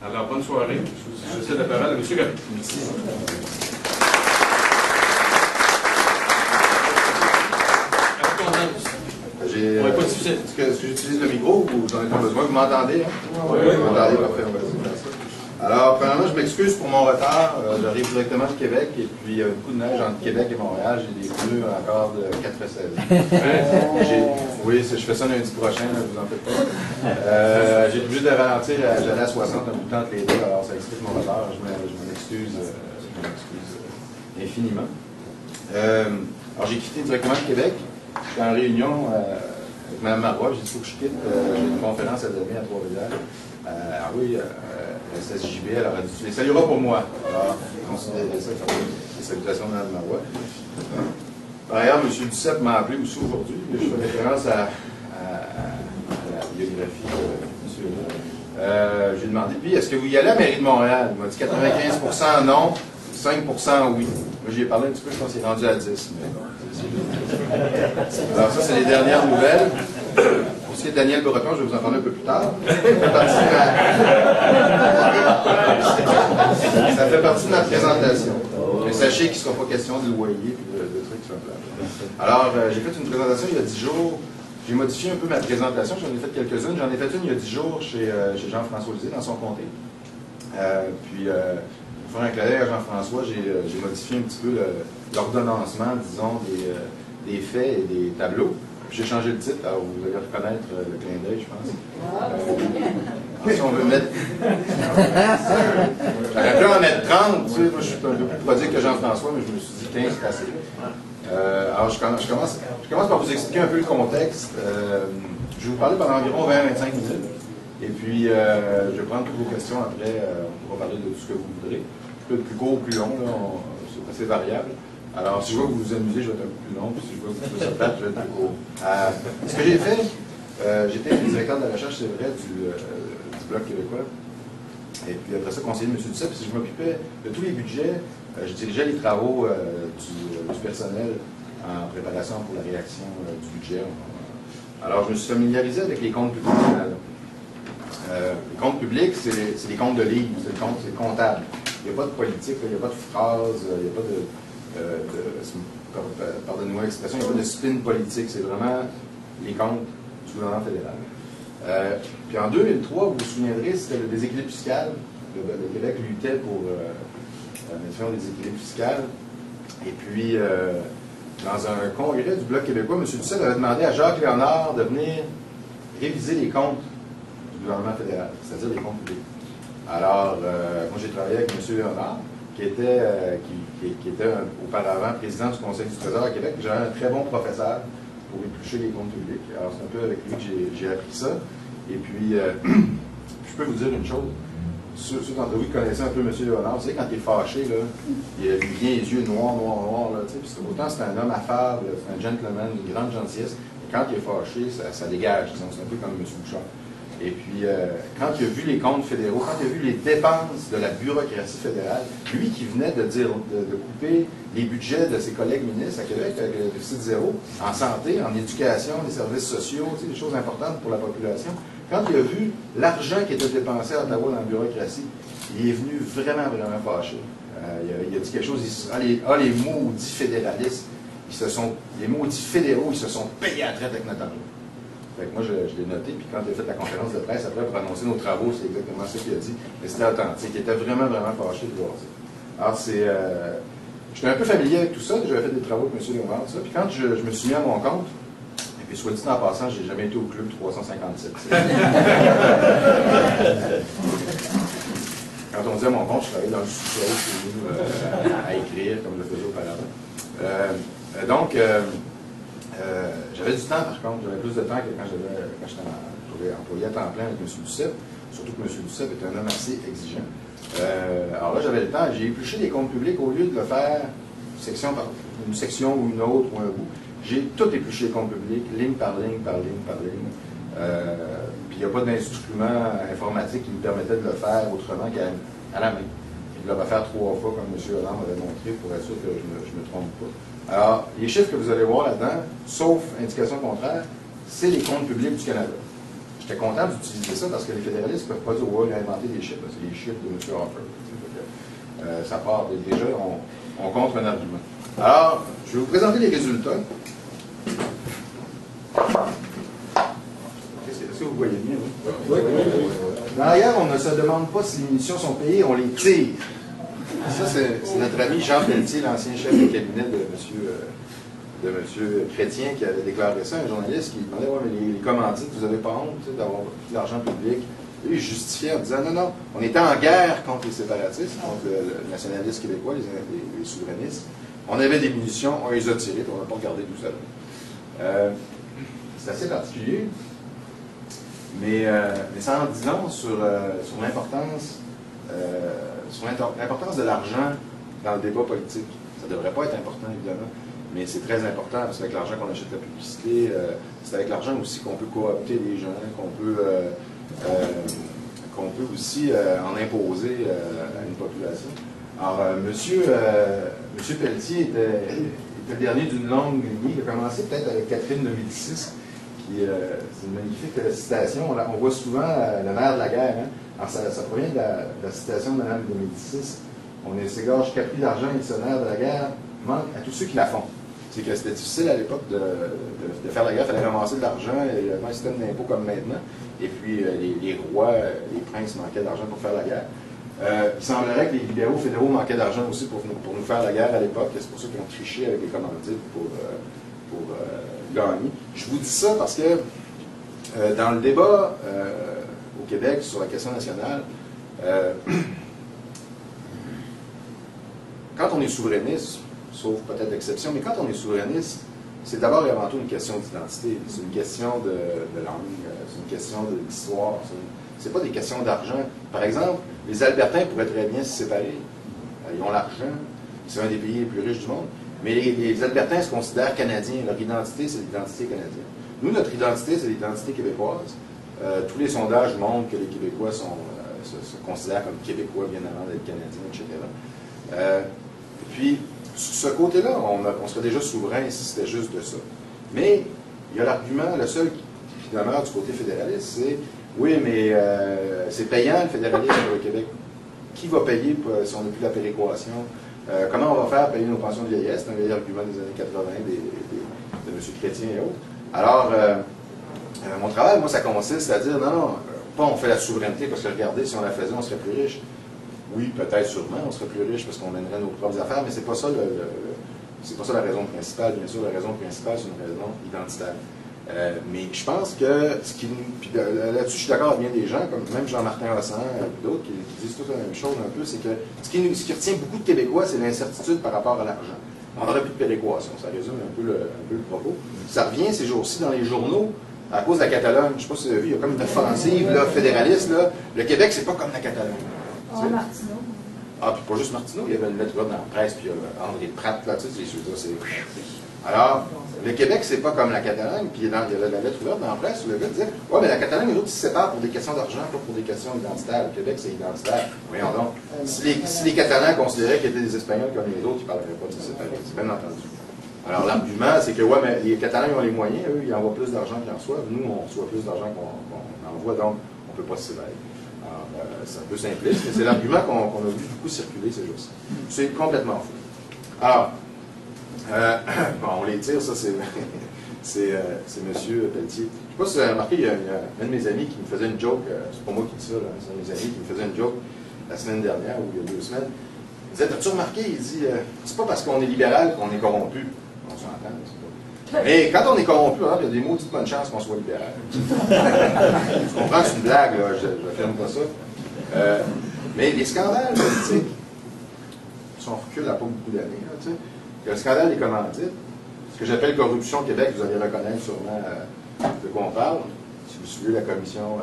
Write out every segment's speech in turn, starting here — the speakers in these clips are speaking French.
Alors, bonne soirée. Je cède la parole à M. Gabi. Merci. Est-ce que j'utilise le micro ou j'en ai pas besoin? Vous m'entendez? Hein? Oui. Vous m'entendez? Parfait, on va essayer de faire ça. Alors, premièrement, je m'excuse pour mon retard. J'arrive directement de Québec et puis il y a beaucoup de neige entre Québec et Montréal. J'ai des pneus encore de 4/16. Oui, je fais ça lundi prochain, là, vous en faites pas. J'ai été obligé de ralentir, j'allais à 60 un bout de temps entre les deux, alors ça explique mon retard. Je m'en excuse infiniment. Alors, j'ai quitté directement de Québec. J'étais en réunion avec Mme Marois. J'ai dit, il faut que je quitte. J'ai une conférence à donner à Trois-Rivières. Ah oui, la SSJB, elle aurait dit, tu les salueras pour moi. Alors, considérez ça comme les salutations de Mme Marois. Par ailleurs, M. Duceppe m'a appelé aussi aujourd'hui. Je fais référence à la biographie de M. J'ai demandé, puis, est-ce que vous y allez à la mairie de Montréal? Il m'a dit 95% non, 5% oui. Moi, j'y ai parlé un petit peu, je pense qu'il est rendu à 10. Mais... Alors, ça, c'est les dernières nouvelles. Pour ce qui est de Daniel Breton, je vais vous en parler un peu plus tard. Ça fait partie de notre présentation. Mais sachez qu'il ne sera pas question de loyer et de trucs sur la place. Alors, j'ai fait une présentation il y a 10 jours. J'ai modifié un peu ma présentation. J'en ai fait quelques-unes. J'en ai fait une il y a 10 jours chez Jean-François Lisée, dans son comté. Pour faire un clin d'œil à Jean-François, j'ai modifié un petit peu l'ordonnancement, disons, des faits et des tableaux. J'ai changé le titre, alors vous allez reconnaître le clin d'œil, je pense. Si on veut mettre... J'aurais pu en mettre 30, tu sais, moi je suis un peu plus prodigue que Jean-François, mais je me suis dit 15, c'est assez. Alors je commence par vous expliquer un peu le contexte. Je vais vous parler pendant environ 20-25 minutes. Et puis, je vais prendre toutes vos questions après. On pourra parler de tout ce que vous voudrez. Un peu plus court ou plus long, c'est assez variable. Alors, si je vois que vous vous amusez, je vais être un peu plus long. Puis si je vois que vous trouvez ça plate, je vais être plus court. Ce que j'ai fait, j'étais directeur de la recherche, c'est vrai, du Bloc québécois. Et puis après ça, conseiller de M. Duceppe. Puis je m'occupais de tous les budgets. Je dirigeais les travaux du personnel en préparation pour la réaction du budget. Alors, je me suis familiarisé avec les comptes publics. Les comptes publics, c'est des comptes de livres, c'est comptable. Il n'y a pas de politique, il n'y a pas de phrase, il n'y a pas de pardonnez-moi l'expression, il n'y a pas de spin politique, c'est vraiment les comptes du gouvernement fédéral. Puis en 2003, vous vous souviendrez, c'était le déséquilibre fiscal. Le Québec luttait pour la médiation des déséquilibres fiscal. Et puis, dans un congrès du Bloc québécois, M. Duceppe avait demandé à Jacques Léonard de venir réviser les comptes du gouvernement fédéral, c'est-à-dire les comptes publics. Alors, moi j'ai travaillé avec M. Léonard, qui était auparavant président du Conseil du Trésor à Québec. J'avais un très bon professeur pour éplucher les comptes publics. Alors, c'est un peu avec lui que j'ai appris ça. Et puis, je peux vous dire une chose. Ceux d'entre vous qui connaissaient un peu M. Léonard, vous savez, quand il est fâché, là, il a bien les yeux noirs, là, tu sais, autant c'est un homme affable, c'est un gentleman, une grande gentillesse, et quand il est fâché, ça dégage, disons, c'est un peu comme M. Bouchard. Et puis, quand il a vu les comptes fédéraux, quand il a vu les dépenses de la bureaucratie fédérale, lui qui venait de couper les budgets de ses collègues ministres à Québec avec le déficit zéro, en santé, en éducation, les services sociaux, tu sais, des choses importantes pour la population, quand il a vu l'argent qui était dépensé à Ottawa dans la bureaucratie, il est venu vraiment, vraiment fâché. Il a dit quelque chose, les maudits fédéralistes, les maudits fédéraux, ils se sont payés à la traite avec notre argent. Fait que moi, je l'ai noté, puis quand il a fait la conférence de presse, après, pour annoncer nos travaux, c'est exactement ce qu'il a dit. Mais c'était authentique. Il était vraiment, vraiment fâché de voir ça. Alors, j'étais un peu familier avec tout ça. J'avais fait des travaux avec M. Léonard, tout ça. Puis quand je me suis mis à mon compte, et puis soit dit en passant, j'ai jamais été au club 357. Quand on dit à mon compte, je travaillais dans le sous-sol chez nous à écrire, comme je le faisais auparavant. J'avais du temps, par contre. J'avais plus de temps que quand j'étais employé à temps plein avec M. Duceppe. Surtout que M. Duceppe était un homme assez exigeant. Alors là, j'avais le temps. J'ai épluché les comptes publics au lieu de le faire section par une section ou une autre ou un bout. J'ai tout épluché les comptes publics, ligne par ligne, par ligne, par ligne. Puis il n'y a pas d'instrument informatique qui me permettait de le faire autrement qu'à la main. Et de le refaire 3 fois, comme M. Hollande m'avait montré, pour être sûr que je ne me trompe pas. Alors, les chiffres que vous allez voir là-dedans, sauf indication contraire, c'est les comptes publics du Canada. Je j'étais content d'utiliser ça parce que les fédéralistes ne peuvent pas dire « ouais, il a inventé des chiffres, c'est les chiffres de M. Harper ». Ça part déjà, on contre un argument. Alors, je vais vous présenter les résultats. Est-ce que vous voyez bien? Oui. Dans la guerre, on ne se demande pas si les munitions sont payées, on les tire. Ça, c'est notre ami Jean Pelletier, l'ancien chef de cabinet de M. Chrétien, qui avait déclaré ça, un journaliste qui demandait « ouais, mais les commandites, vous n'avez pas honte d'avoir pris de l'argent public ?» Lui, il justifiait en disant « non, non, on était en guerre contre les séparatistes, contre le nationaliste québécois, les souverainistes. On avait des munitions, on les a tirées, puis on n'a pas regardé d'où ça venait. » C'est assez particulier, mais ça en dit long sur l'importance de l'argent dans le débat politique. Ça ne devrait pas être important, évidemment, mais c'est très important, parce qu'avec l'argent qu'on achète la publicité, c'est avec l'argent aussi qu'on peut coopter les gens, qu'on peut aussi en imposer à une population. Alors, Monsieur Pelletier était le dernier d'une longue lignée qui a commencé peut-être avec Catherine de Médicis, qui c'est une magnifique citation. On voit souvent le nerf de la guerre. Hein? Alors, ça provient de la citation de Mme de Médicis. On s'égorge capri d'argent et ce nerf de la guerre manque à tous ceux qui la font. C'est que c'était difficile à l'époque de faire la guerre, il fallait ramasser de l'argent, il y avait un système d'impôt comme maintenant, et puis les rois, les princes manquaient d'argent pour faire la guerre. Il semblerait que les libéraux fédéraux manquaient d'argent aussi pour nous faire la guerre à l'époque, c'est pour ça qu'ils ont triché avec les commandites pour gagner. Je vous dis ça parce que dans le débat au Québec sur la question nationale, quand on est souverainiste, sauf peut-être exception, mais quand on est souverainiste, c'est d'abord et avant tout une question d'identité, c'est une question de langue, c'est une question d'histoire, c'est pas des questions d'argent. Par exemple, les Albertains pourraient très bien se séparer. Ils ont l'argent, c'est un des pays les plus riches du monde, mais les Albertains se considèrent canadiens, leur identité, c'est l'identité canadienne. Nous, notre identité, c'est l'identité québécoise. Tous les sondages montrent que les Québécois se considèrent comme Québécois bien avant d'être Canadiens, etc. Puis, sur ce côté-là, on serait déjà souverain si c'était juste de ça. Mais il y a l'argument, le seul qui demeure du côté fédéraliste, c'est oui, mais c'est payant le fédéralisme pour le Québec. Qui va payer si on n'a plus la péréquation? Comment on va faire payer nos pensions de vieillesse? C'est un vieil argument des années 80 de M. Chrétien et autres. Alors, mon travail, moi, ça consiste à dire non, pas on fait la souveraineté parce que regardez, si on la faisait, on serait plus riche. Oui, peut-être sûrement, on serait plus riche parce qu'on mènerait nos propres affaires, mais c'est pas ça c'est pas ça la raison principale. Bien sûr, la raison principale, c'est une raison identitaire. Mais je pense que puis là-dessus, je suis d'accord avec bien des gens, comme même Jean-Martin Hossan et d'autres qui disent toute la même chose un peu, c'est que ce qui retient beaucoup de Québécois, c'est l'incertitude par rapport à l'argent. On n'aurait plus de péréquation, ça résume un peu le propos. Ça revient ces jours-ci dans les journaux, à cause de la Catalogne. Je ne sais pas si vous avez vu, il y a comme une offensive là, fédéraliste. Là. Le Québec, c'est pas comme la Catalogne. Martineau. Ah, puis pas juste Martineau, il y avait une lettre dans la presse, puis André Pratt, là, tu sais, c'est... Alors, le Québec, c'est pas comme la Catalogne, puis il y avait la lettre ouverte dans la presse où le gars disait « ouais, mais la Catalogne, les autres, ils se séparent pour des questions d'argent, pas pour des questions identitaires. Le Québec, c'est identitaire. » Voyons donc. Si les Catalans considéraient qu'ils étaient des Espagnols comme les autres, ils ne parleraient pas de se séparer. C'est bien entendu. Alors, l'argument, c'est que, ouais, mais les Catalans, ils ont les moyens, eux, ils envoient plus d'argent qu'ils en reçoivent. Nous, on reçoit plus d'argent qu'on envoie, donc on ne peut pas se séparer. Alors, c'est un peu simpliste, mais c'est l'argument qu'on a vu beaucoup circuler ces jours-ci. C'est complètement fou. Alors, bon, on les tire, ça, c'est M. Pelletier. Je ne sais pas si vous avez remarqué, il y a un de mes amis qui me faisait une joke, c'est pas moi qui dis ça, c'est un de mes amis qui me faisait une joke la semaine dernière, ou il y a 2 semaines. Il disait, as-tu remarqué, il dit, c'est pas parce qu'on est libéral qu'on est corrompu. On s'entend, c'est pas. Mais quand on est corrompu, il y a des maudites bonnes chances qu'on soit libéral. Je comprends que c'est une blague, là, je ne ferme pas ça. Mais les scandales politiques, si on recule à pas beaucoup d'années, tu sais, le scandale des commandites, ce que j'appelle corruption au Québec, vous allez reconnaître sûrement de quoi on parle, si vous suivez la commission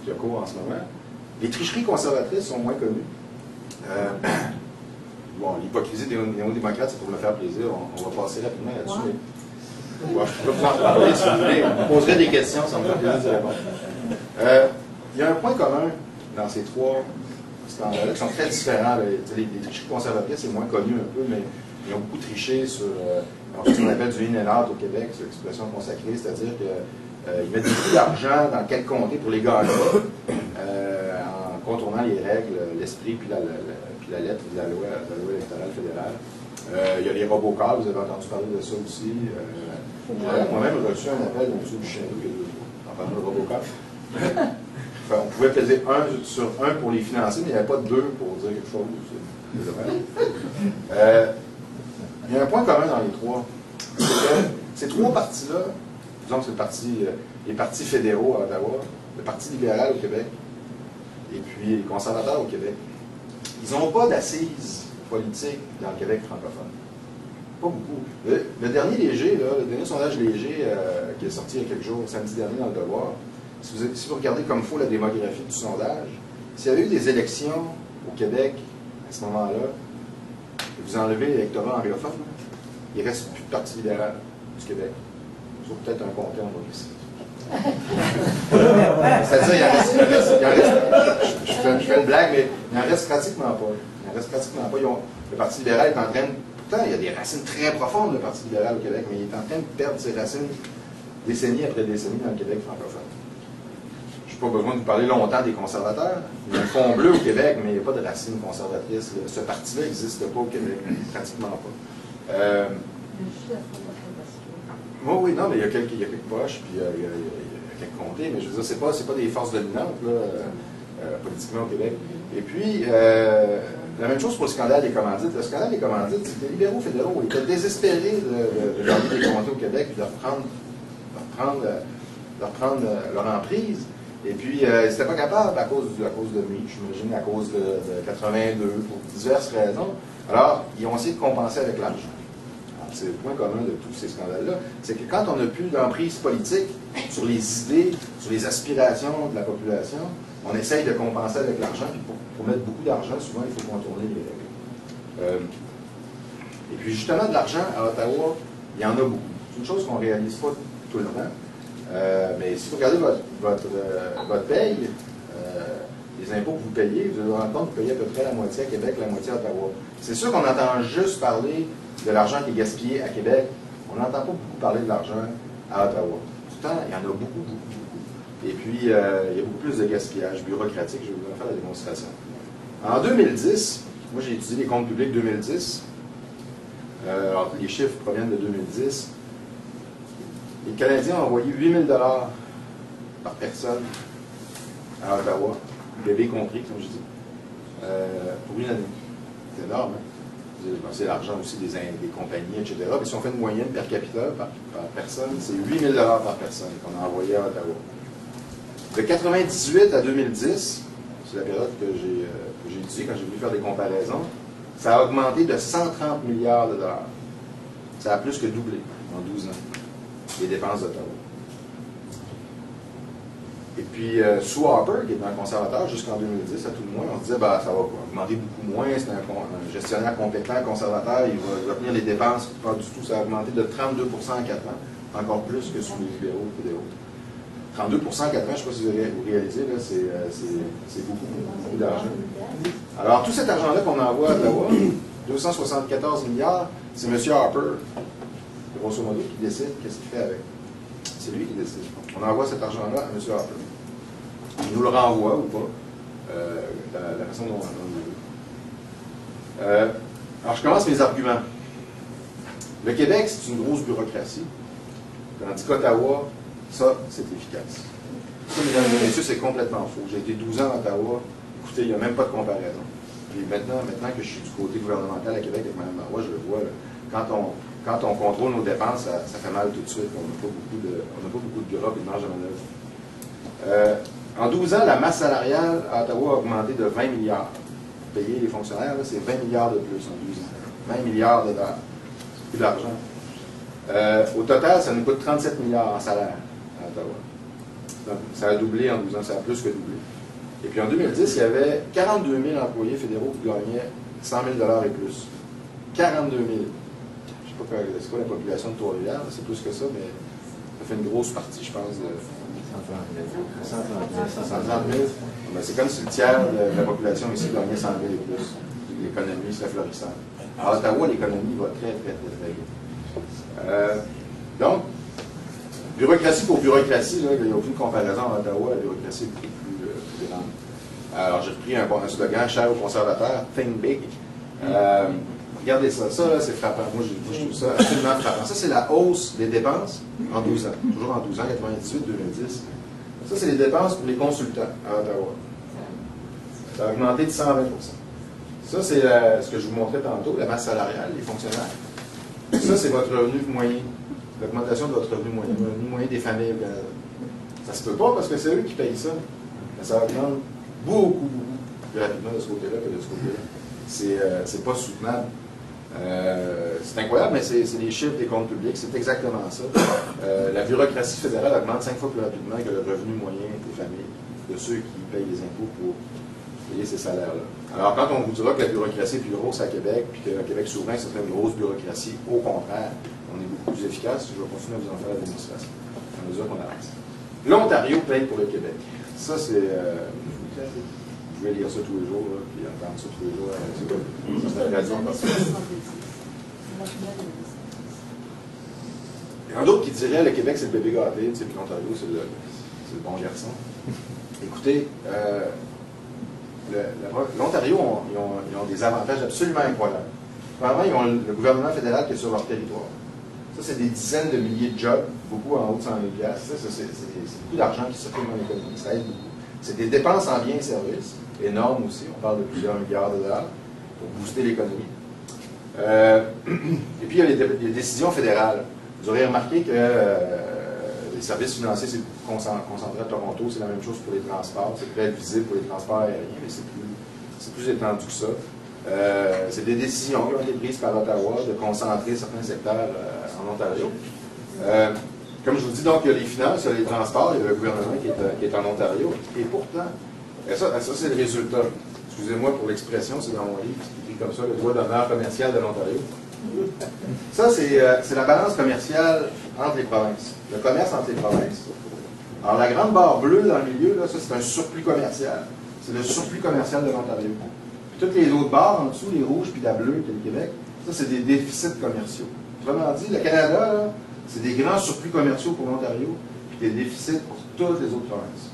qui a cours en ce moment. Les tricheries conservatrices sont moins connues. Bon, l'hypocrisie des néo-démocrates, c'est pour me faire plaisir. On va passer rapidement là-dessus. Ouais. Bon, je peux vous en parler si vous voulez. Vous me poserez des questions, ça me fait plaisir de répondre. Il y a un point commun dans ces 3 scandales-là qui sont très différents. Les tricheries conservatrices, c'est moins connu un peu, mais ils ont beaucoup triché sur ce qu'on appelle du in and out au Québec, c'est l'expression consacrée, c'est-à-dire que Ils mettent beaucoup d'argent dans quel comté pour les gagner, en contournant les règles, l'esprit puis la lettre de la loi électorale fédérale. Il y a les robocalls, vous avez entendu parler de ça aussi. Moi-même, j'ai reçu un appel de M. Duchesneau en parlant de robocall. On pouvait peser 1 sur 1 pour les financer, mais il n'y avait pas de 2 pour dire quelque chose. Il y a un point commun dans les trois. Ces trois partis-là, disons que c'est les partis fédéraux à Ottawa, le Parti libéral au Québec, et puis les conservateurs au Québec, ils n'ont pas d'assises politiques dans le Québec francophone. Pas beaucoup. Le dernier léger, le dernier sondage léger qui est sorti il y a quelques jours, samedi dernier dans le Devoir, si vous regardez comme il faut la démographie du sondage, s'il y avait eu des élections au Québec à ce moment-là, et vous enlevez l'électorat anglophone, il ne reste plus de Parti libéral du Québec. Sauf peut-être un comté en Mauricie. C'est-à-dire, je fais une blague, mais il n'en reste pratiquement pas. Le Parti libéral est en train de... Pourtant, il y a des racines très profondes, le Parti libéral au Québec, mais il est en train de perdre ses racines décennie après décennie dans le Québec francophone. Je n'ai pas besoin de vous parler longtemps des conservateurs. Il y a un fond bleu au Québec, mais il n'y a pas de racines conservatrices. Ce parti-là n'existe pas au Québec, pratiquement pas. Oui, non, mais il y a quelques poches, puis il y a quelques comtés, mais je veux dire, c'est pas des forces dominantes, politiquement au Québec. Et puis, la même chose pour le scandale des commandites. Le scandale des commandites, c'est que les libéraux fédéraux étaient désespérés de gagner des comtés au Québec et de reprendre leur emprise. Et puis, ils n'étaient pas capables à cause de Mitch, j'imagine, à cause de 82, pour diverses raisons. Alors, ils ont essayé de compenser avec l'argent. C'est le point commun de tous ces scandales-là. C'est que quand on n'a plus d'emprise politique sur les idées, sur les aspirations de la population, on essaye de compenser avec l'argent, puis pour mettre beaucoup d'argent, souvent, il faut contourner les règles. Et puis, justement, de l'argent à Ottawa, il y en a beaucoup. C'est une chose qu'on ne réalise pas tout le temps. Mais si vous regardez votre paye, les impôts que vous payez, vous allez vous rendre compte que vous payez à peu près la moitié à Québec, la moitié à Ottawa. C'est sûr qu'on entend juste parler de l'argent qui est gaspillé à Québec. On n'entend pas beaucoup parler de l'argent à Ottawa. Pourtant, il y en a beaucoup. Et puis, il y a beaucoup plus de gaspillage bureaucratique. Je vais vous en faire la démonstration. En 2010, moi j'ai étudié les comptes publics 2010. Alors, les chiffres proviennent de 2010. Les Canadiens ont envoyé 8 000 $ par personne à Ottawa, bébé compris, comme je dis, pour une année. C'est énorme, hein? C'est l'argent aussi des compagnies, etc. Mais si on fait une moyenne per capita, par personne, c'est 8 000 $ par personne qu'on a envoyé à Ottawa. De 1998 à 2010, c'est la période que j'ai étudiée quand j'ai voulu faire des comparaisons, ça a augmenté de 130 milliards $. Ça a plus que doublé en 12 ans, les dépenses d'Ottawa. Et puis, sous Harper, qui est un conservateur jusqu'en 2010, à tout le moins, on se disait bah, ça va augmenter beaucoup moins, c'est un gestionnaire compétent, conservateur, il va tenir les dépenses, pas du tout, ça a augmenté de 32 en 4 ans, encore plus que sous les libéraux fédéraux. 32 en 4 ans, je ne sais pas si vous réalisez, c'est beaucoup d'argent. Alors, tout cet argent-là qu'on envoie à Ottawa, 274 milliards, c'est M. Harper, grosso modo, qui décide qu'est-ce qu'il fait avec. C'est lui qui décide. On envoie cet argent-là à M. Harper. Il nous le renvoie ou pas, la façon dont on le veut. Alors, je commence mes arguments. Le Québec, c'est une grosse bureaucratie, tandis qu'Ottawa, ça, c'est efficace. Ça, mesdames et messieurs, c'est complètement faux. J'ai été 12 ans à Ottawa. Écoutez, il n'y a même pas de comparaison. Puis maintenant que je suis du côté gouvernemental à Québec avec Mme Marois, je le vois, là, quand on contrôle nos dépenses, ça fait mal tout de suite. On n'a pas beaucoup de bureaux et de marge de manœuvre. En 12 ans, la masse salariale à Ottawa a augmenté de 20 milliards. Payer les fonctionnaires, c'est 20 milliards de plus en 12 ans. 20 milliards de dollars. C'est plus d'argent. Au total, ça nous coûte 37 milliards en salaire à Ottawa. Donc, ça a doublé en 12 ans, ça a plus que doublé. Et puis en 2010, il y avait 42 000 employés fédéraux qui gagnaient 100 000 $ et plus. 42 000. Je ne sais pas c'est quoi la population de Trois-Rivières, c'est plus que ça, mais ça fait une grosse partie, je pense, de 130 000. C'est comme si le tiers de la population ici gagnait 100 000 et plus. L'économie serait florissante. À Ottawa, l'économie va très vite. Donc, Bureaucratie pour bureaucratie, là, il n'y a aucune comparaison à Ottawa, la bureaucratie est beaucoup plus grande. Alors, j'ai repris un slogan cher aux conservateurs, Think Big. Regardez ça, là, c'est frappant. Moi, je trouve ça absolument frappant. Ça, c'est la hausse des dépenses en 12 ans, toujours en 12 ans, 98-2010. Ça, c'est les dépenses pour les consultants à Ottawa. Ça a augmenté de 120%. Ça, c'est ce que je vous montrais tantôt, la masse salariale, les fonctionnaires. Ça, c'est votre revenu moyen, l'augmentation de votre revenu moyen, le revenu moyen des familles au Canada. Ça se peut pas parce que c'est eux qui payent ça. Mais ça augmente beaucoup plus rapidement de ce côté-là que de ce côté-là. C'est pas soutenable. C'est incroyable, mais c'est les chiffres des comptes publics, c'est exactement ça. La bureaucratie fédérale augmente 5 fois plus rapidement que le revenu moyen des familles, de ceux qui payent les impôts pour payer ces salaires-là. Alors, quand on vous dira que la bureaucratie est plus grosse à Québec, puis que le Québec souverain, c'est une grosse bureaucratie, au contraire, on est beaucoup plus efficace. Je vais continuer à vous en faire la démonstration, à mesure qu'on avance. L'Ontario paye pour le Québec. Ça, c'est... je vais lire ça tous les jours, là, puis entendre ça tous les jours. C'est la radio parce que... Il y en a d'autres qui diraient le Québec, c'est le bébé gâté, puis l'Ontario, c'est le bon garçon. Écoutez, l'Ontario, ils ont des avantages absolument incroyables. Premièrement, ils ont le gouvernement fédéral qui est sur leur territoire. Ça, c'est des dizaines de milliers de jobs, beaucoup en haut de 100 000 $. C'est beaucoup d'argent qui circule dans l'économie. Ça aide beaucoup. C'est des dépenses en biens et services, énormes aussi. On parle de plusieurs milliards de dollars pour booster l'économie. Et puis, il y a les décisions fédérales. Vous aurez remarqué que les services financiers, c'est concentré à Toronto. C'est la même chose pour les transports. C'est très visible pour les transports aériens, mais c'est plus étendu que ça. C'est des décisions qui ont été prises par Ottawa de concentrer certains secteurs en Ontario. Comme je vous dis, donc, il y a les finances, il y a les transports, il y a le gouvernement qui est en Ontario. Et pourtant, ça c'est le résultat. Excusez-moi pour l'expression, c'est dans mon livre, c'est écrit comme ça, le droit d'honneur commercial de l'Ontario. Ça, c'est la balance commerciale entre les provinces. Le commerce entre les provinces. Alors, la grande barre bleue dans le milieu, là, ça, c'est un surplus commercial. C'est le surplus commercial de l'Ontario. Puis toutes les autres barres en dessous, les rouges puis la bleue, qui est le Québec, ça, c'est des déficits commerciaux. Autrement dit, le Canada, là, c'est des grands surplus commerciaux pour l'Ontario, puis des déficits pour toutes les autres provinces.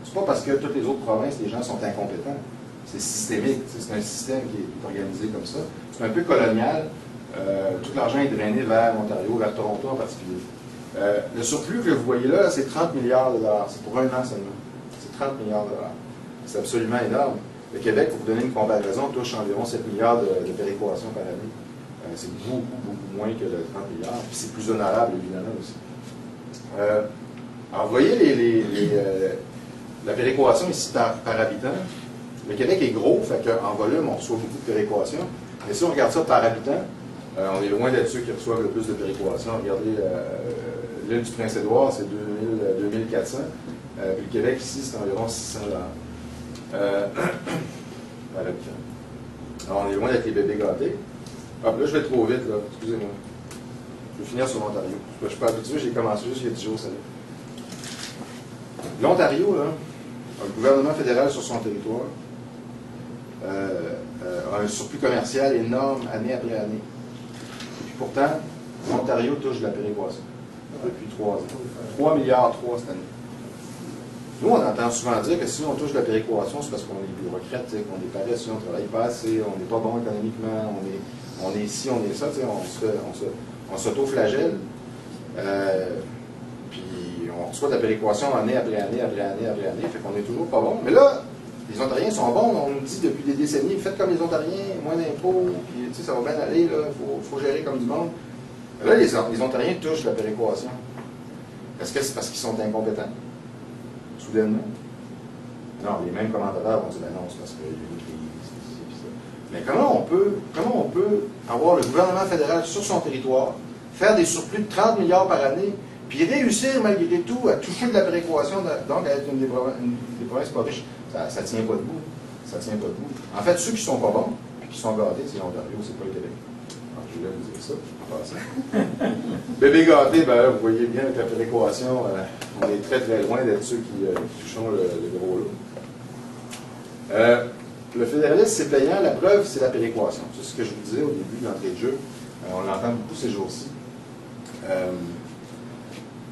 C'est pas parce que toutes les autres provinces, les gens sont incompétents. C'est systémique. C'est un système qui est organisé comme ça. C'est un peu colonial. Tout l'argent est drainé vers l'Ontario, vers Toronto en particulier. Le surplus que vous voyez là, c'est 30 milliards de dollars. C'est pour un an seulement. C'est 30 milliards de dollars. C'est absolument énorme. Le Québec, pour vous donner une comparaison, touche environ 7 milliards de péréquation par année. C'est beaucoup moins que le 30 milliards. Puis c'est plus honorable, évidemment, aussi. Alors, vous voyez la péréquation ici par habitant. Le Québec est gros, fait qu'en volume, on reçoit beaucoup de péréquation. Mais si on regarde ça par habitant, on est loin d'être ceux qui reçoivent le plus de péréquation. Regardez, l'île du Prince-Édouard, c'est 2400. Puis le Québec, ici, c'est environ 600 $. Par habitant. Alors, on est loin d'être les bébés gâtés. Hop, là, je vais trop vite, là. Excusez-moi. Je vais finir sur l'Ontario. Je suis pas habitué, j'ai commencé juste il y a 10 jours, ça y est. L'Ontario, là, a le gouvernement fédéral sur son territoire, a un surplus commercial énorme année après année. Et puis pourtant, l'Ontario touche de la péréquation depuis 3 ans. 3 milliards cette année. Nous, on entend souvent dire que si on touche de la péréquation, c'est parce qu'on est bureaucrate, qu'on est paresseux, on ne travaille pas assez, on n'est pas bon économiquement, on est ici, on est ça, on s'auto-flagelle. Puis on reçoit de la péréquation année après année, après année, après année, fait qu'on n'est toujours pas bon. Mais là, les Ontariens sont bons, on nous dit depuis des décennies, faites comme les Ontariens, moins d'impôts, puis ça va bien aller, il faut gérer comme du monde. Là, les Ontariens touchent la péréquation. Est-ce que c'est parce qu'ils sont incompétents? Soudainement? Non, les mêmes commentateurs vont dire, ben non, c'est parce qu'il y a une crise, mais comment on peut avoir le gouvernement fédéral sur son territoire, faire des surplus de 30 milliards par année, puis réussir malgré tout à toucher de la péréquation, donc à être une des provinces pas riches? Ça ne tient pas debout. Ça tient pas debout. En fait, ceux qui sont pas bons, puis qui sont gâtés, c'est l'Ontario, c'est pas le Québec. Alors, je voulais vous dire ça, en passant. Bébé gâté, ben là, vous voyez bien avec la péréquation, on est très très loin d'être ceux qui touchent le gros lot. Le fédéralisme, c'est payant. La preuve, c'est la péréquation. C'est ce que je vous disais au début de l'entrée de jeu. On l'entend beaucoup ces jours-ci.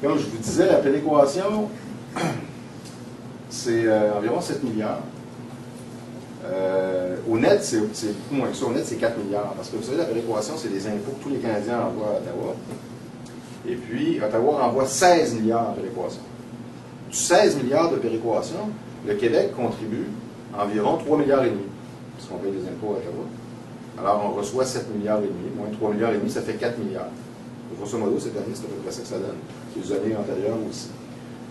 Comme je vous disais, la péréquation, c'est environ 7 milliards. Au net, c'est beaucoup moins que ça. Au net, c'est 4 milliards. Parce que vous savez, la péréquation, c'est des impôts que tous les Canadiens envoient à Ottawa. Et puis, Ottawa envoie 16 milliards en péréquation. Du 16 milliards de péréquation, le Québec contribue environ 3 milliards et demi, parce qu'on paye des impôts à Ottawa. Alors, on reçoit 7 milliards et demi, moins 3 milliards et demi, ça fait 4 milliards. Grosso modo, cette année, c'est à peu près ça que ça donne. Les années antérieures aussi.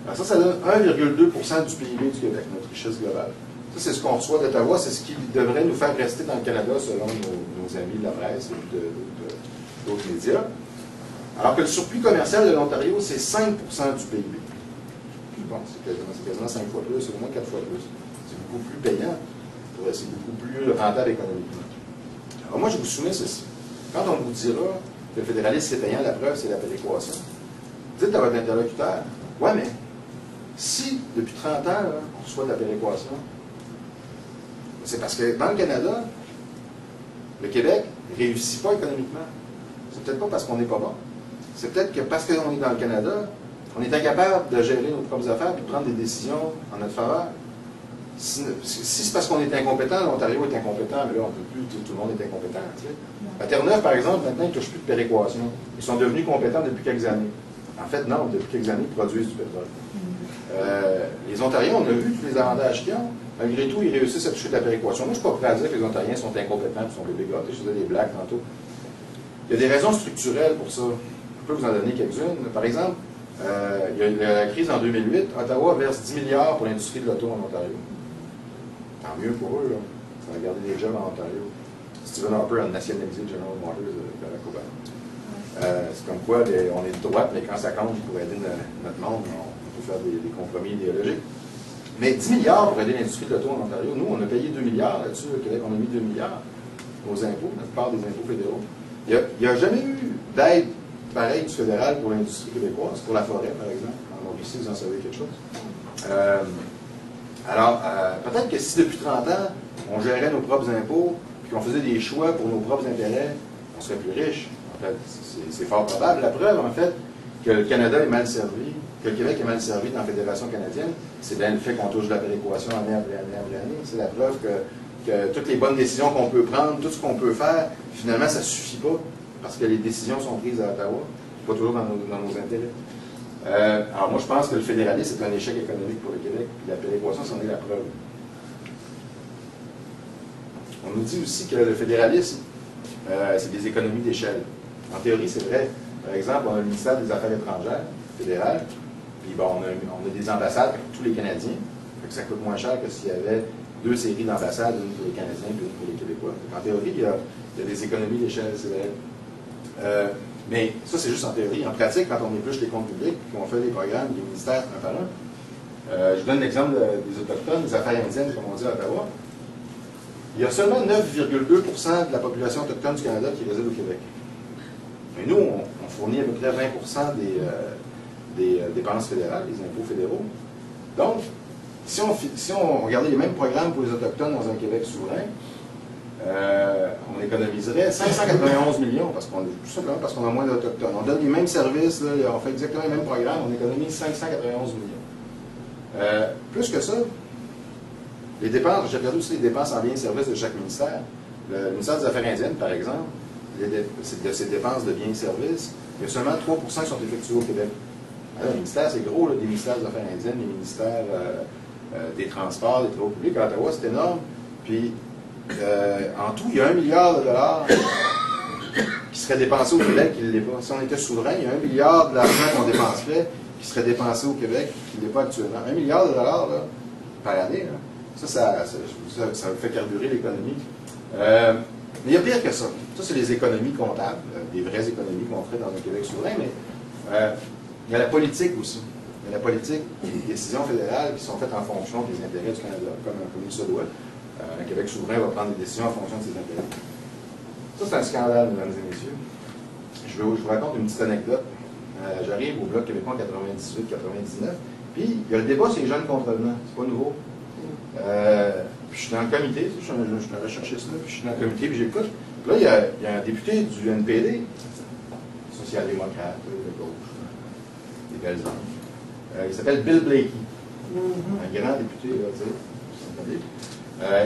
Alors ça donne 1,2% du PIB du Québec, notre richesse globale. Ça, c'est ce qu'on reçoit d'Ottawa, c'est ce qui devrait nous faire rester dans le Canada, selon nos amis de la presse et d'autres médias. Alors que le surplus commercial de l'Ontario, c'est 5% du PIB. Bon, c'est quasiment 5 fois plus, c'est au moins 4 fois plus. C'est beaucoup plus payant, c'est beaucoup plus rentable économiquement. Alors moi, je vous soumets ceci. Quand on vous dira que le fédéralisme c'est payant, la preuve, c'est la péréquation. Dites à votre interlocuteur, ouais, mais si, depuis 30 ans, là, on reçoit de la péréquation, c'est parce que dans le Canada, le Québec ne réussit pas économiquement. C'est peut-être pas parce qu'on n'est pas bon. C'est peut-être que parce qu'on est dans le Canada, on est incapable de gérer nos propres affaires et de prendre des décisions en notre faveur. Si c'est parce qu'on est incompétent, l'Ontario est incompétent, mais là, on ne peut plus, tout le monde est incompétent. Tu sais. À Terre-Neuve, par exemple, maintenant, ils ne touchent plus de péréquation. Ils sont devenus compétents depuis quelques années. En fait, non, depuis quelques années, ils produisent du pétrole. Les Ontariens, on a vu tous les avantages qu'ils ont. Malgré tout, ils réussissent à toucher de la péréquation. Moi, je ne suis pas prêt à dire que les Ontariens sont incompétents et sont bébés gâtés. Je faisais des blagues tantôt. Il y a des raisons structurelles pour ça. Je peux vous en donner quelques-unes. Par exemple, il y a eu la crise en 2008. Ottawa verse 10 milliards pour l'industrie de l'auto en Ontario. Tant mieux pour eux, là. Ça va garder des jobs en Ontario. Stephen Harper a nationalisé General Motors de Barack Obama. C'est comme quoi, on est de droite, mais quand ça compte pour aider notre monde, on peut faire des compromis idéologiques. Mais 10 milliards pour aider l'industrie de l'auto en Ontario. Nous, on a payé 2 milliards là-dessus. Au Québec, on a mis 2 milliards aux impôts, notre part des impôts fédéraux. Il n'y a jamais eu d'aide pareille du fédéral pour l'industrie québécoise, pour la forêt, par exemple. En Mauricie, vous en savez quelque chose. Peut-être que si depuis 30 ans, on gérait nos propres impôts, puis qu'on faisait des choix pour nos propres intérêts, on serait plus riche. En fait, c'est fort probable. La preuve, en fait, que le Canada est mal servi, que le Québec est mal servi dans la Fédération canadienne, c'est bien le fait qu'on touche de la péréquation année après année après année. C'est la preuve que toutes les bonnes décisions qu'on peut prendre, tout ce qu'on peut faire, finalement, ça ne suffit pas, parce que les décisions sont prises à Ottawa, pas toujours dans nos intérêts. Alors moi, je pense que le fédéralisme est un échec économique pour le Québec, puis la péréquation, c'en est la preuve. On nous dit aussi que le fédéralisme, c'est des économies d'échelle. En théorie, c'est vrai. Par exemple, on a le ministère des Affaires étrangères fédéral, puis bon, on a des ambassades pour tous les Canadiens, donc ça coûte moins cher que s'il y avait 2 séries d'ambassades, une pour les Canadiens et une pour les Québécois. Donc, en théorie, il y a des économies d'échelle, c'est vrai. Mais ça, c'est juste en théorie. En pratique, quand on épluche les comptes publics, qu'on fait des programmes des ministères un par un, je donne l'exemple des Autochtones, des affaires indiennes, comme on dit à Ottawa. Il y a seulement 9,2% de la population autochtone du Canada qui réside au Québec. Mais nous, on fournit à peu près 20% des dépenses fédérales, des impôts fédéraux. Donc, si on regardait les mêmes programmes pour les Autochtones dans un Québec souverain, on économiserait 591 millions, tout simplement parce qu'on a moins d'Autochtones. On donne les mêmes services, là, on fait exactement les mêmes programmes, on économise 591 millions. Plus que ça, les dépenses, j'ai regardé aussi les dépenses en biens et services de chaque ministère. Le ministère des Affaires indiennes, par exemple, de ses dépenses de biens et services, il y a seulement 3% qui sont effectués au Québec. Alors, les ministères, c'est gros, là, des ministères des Affaires indiennes, les ministères des Transports, des Travaux publics. À Ottawa, c'est énorme. Puis, en tout, il y a 1 milliard de dollars qui serait dépensé au Québec qui ne l'est pas. Si on était souverain, il y a 1 milliard de l'argent qu'on dépenserait qui serait dépensé au Québec qui ne l'est pas actuellement. 1 milliard de dollars là, par année, là. Ça fait carburer l'économie. Mais il y a pire que ça. Ça, c'est les économies comptables, des vraies économies qu'on ferait dans un Québec souverain, mais il y a la politique aussi. Il y a la politique, les décisions fédérales qui sont faites en fonction des intérêts du Canada, comme il se doit. Un Québec souverain va prendre des décisions en fonction de ses intérêts. Ça, c'est un scandale, mesdames et messieurs. Je vous raconte une petite anecdote. J'arrive au Bloc québécois en 98-99, puis il y a le débat sur les jeunes contrevenants. C'est pas nouveau. Puis je suis dans le comité, je suis un recherchiste là, puis je suis dans le comité, puis j'écoute. Puis là, il y a un député du NPD, social-démocrate, de gauche. des belles âmes. Il s'appelle Bill Blakey, un grand député, là, tu sais, vous entendez.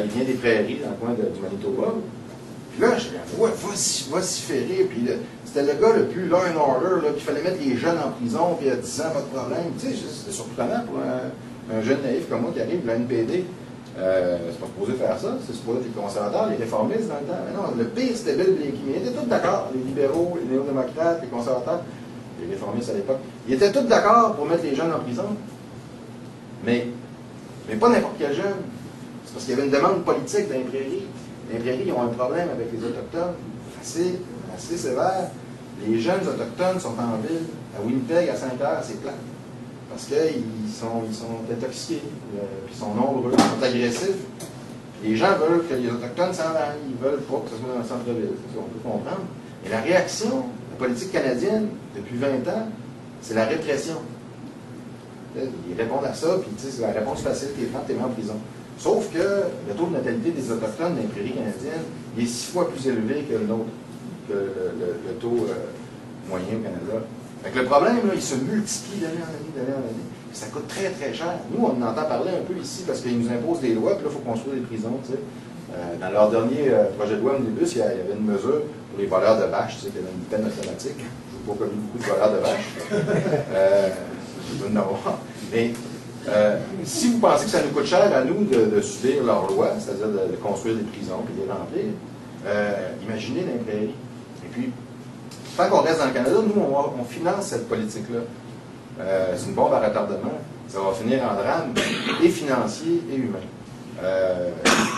Il vient des Prairies, dans le coin du Manitoba. Puis là, je dis, ouais, vociférer. Puis c'était le gars le plus law and order, là, puis il fallait mettre les jeunes en prison, puis à 10 ans, pas de problème. Tu sais, c'était surprenant pour un jeune naïf comme moi qui arrive de la NPD. C'est pas supposé faire ça, c'est supposé être les conservateurs, les réformistes dans le temps. Mais non, le pire, c'était Bill Blakey. Ils étaient tous d'accord, les libéraux, les néo-démocrates, les conservateurs, les réformistes à l'époque. Ils étaient tous d'accord pour mettre les jeunes en prison. Mais pas n'importe quel jeune. C'est parce qu'il y avait une demande politique dans les Prairies. Les Prairies ont un problème avec les Autochtones assez sévère. Les jeunes Autochtones sont en ville. À Winnipeg, à Sainte-Heure, c'est plat. Parce qu'ils sont intoxiqués, puis ils sont nombreux, ils sont agressifs. Les gens veulent que les Autochtones s'en aillent. Ils ne veulent pas que ce soit dans le centre-ville. C'est ça, on peut comprendre. Et la réaction, la politique canadienne, depuis 20 ans, c'est la répression. Ils répondent à ça, puis c'est la réponse facile, t'es mis en prison. Sauf que le taux de natalité des Autochtones dans les prairies canadiennes, il est 6 fois plus élevé que le nôtre, que le taux moyen au Canada. Fait que le problème, là, il se multiplie d'année en année. Ça coûte très, très cher. Nous, on en entend parler un peu ici parce qu'ils nous imposent des lois, puis là, il faut construire des prisons, tu sais. Dans leur dernier projet de loi omnibus, il y avait une mesure pour les voleurs de vaches, tu sais, qu'il y avait une peine automatique. Je n'ai pas connu beaucoup de voleurs de vaches. Je dois en avoir. Mais si vous pensez que ça nous coûte cher à nous de subir leurs lois, c'est-à-dire de construire des prisons et de les remplir, imaginez dans les prairies. Et puis, tant qu'on reste dans le Canada, nous, on finance cette politique-là. C'est une bombe à retardement. Ça va finir en drame, et financier et humain.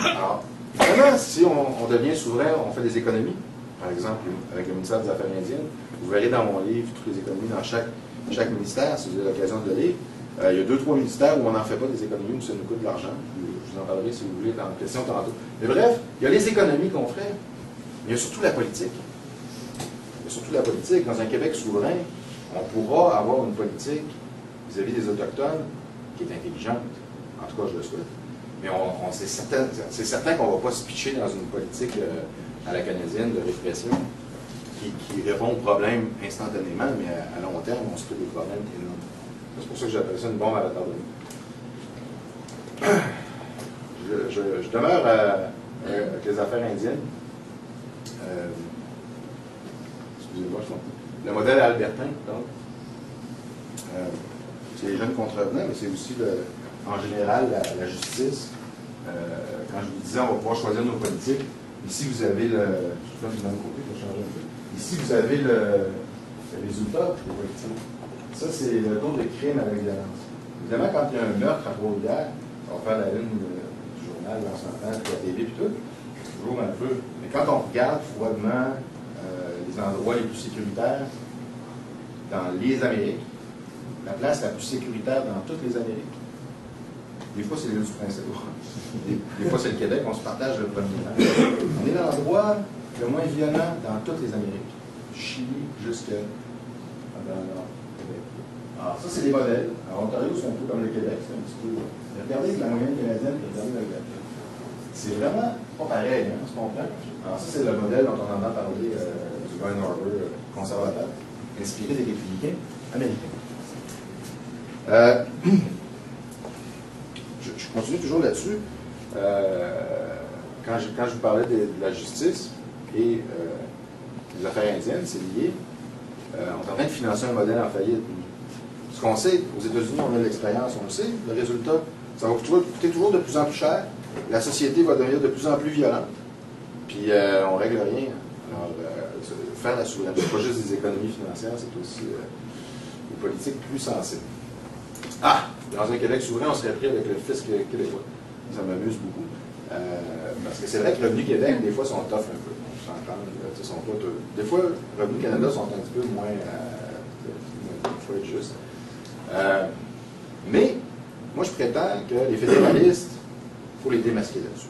Alors, vraiment, si on devient souverain, on fait des économies. Par exemple, avec le ministère des Affaires indiennes, vous verrez dans mon livre toutes les économies dans chaque ministère, si vous avez l'occasion de le lire. Il y a 2-3 ministères où on n'en fait pas des économies, où ça nous coûte de l'argent. Je vous en parlerai si vous voulez dans la question tantôt. Mais bref, il y a les économies qu'on ferait. Mais il y a surtout la politique. Il y a surtout la politique. Dans un Québec souverain, on pourra avoir une politique vis-à-vis des Autochtones qui est intelligente. En tout cas, je le souhaite. Mais c'est certain qu'on ne va pas se pitcher dans une politique à la canadienne de répression qui répond aux problèmes instantanément, mais à long terme, on se crée des problèmes énormes. C'est pour ça que j'appelle ça une bombe à retardement. Je demeure avec les affaires indiennes. Excusez-moi, je comprends. Le modèle albertain, donc. C'est les jeunes contrevenants, mais c'est aussi, en général, la justice. Quand je vous disais, on va pouvoir choisir nos politiques. Ici, vous avez le... Je vais dans le côté, je vais changer un peu. Ici, vous avez le résultat des politiques. Ça, c'est le taux de crime avec violence. Évidemment, quand il y a un meurtre à Trois-Rivières, on va faire la une du journal dans ce temps, puis la télé, puis tout, toujours un peu. Mais quand on regarde froidement les endroits les plus sécuritaires dans les Amériques, la place la plus sécuritaire dans toutes les Amériques, des fois, c'est l'île du Prince-Édouard. Des fois, c'est le Québec, on se partage le premier rang. On est l'endroit le moins violent dans toutes les Amériques. Du Chili jusqu'à dans le nord. Alors, ça, c'est des modèles. Alors, Ontario, c'est un peu comme le Québec, c'est un petit peu. Regardez la moyenne canadienne, regardez la Québec. C'est vraiment pas pareil, hein, on se comprend. Alors, ça, c'est le modèle dont on entend parler du Law and Order conservateur, inspiré des républicains américains. Je continue toujours là-dessus. Quand je vous parlais de la justice et des affaires indiennes, c'est lié. On est en train de financer un modèle en faillite. Ce qu'on sait, aux États-Unis, on a de l'expérience, on le sait. Le résultat, ça va coûter toujours de plus en plus cher. La société va devenir de plus en plus violente. Puis on ne règle rien. Alors, faire la souveraineté, c'est pas juste des économies financières, c'est aussi des politiques plus sensibles. Ah! Dans un Québec souverain, on serait pris avec le fisc québécois. Ça m'amuse beaucoup. Parce que c'est vrai que Revenu Québec, des fois, sont tough un peu. On s'entend, sont pas tous. Des fois, Revenu Canada sont un petit peu moins. Il faut être juste. Mais, moi, je prétends que les fédéralistes, il faut les démasquer là-dessus.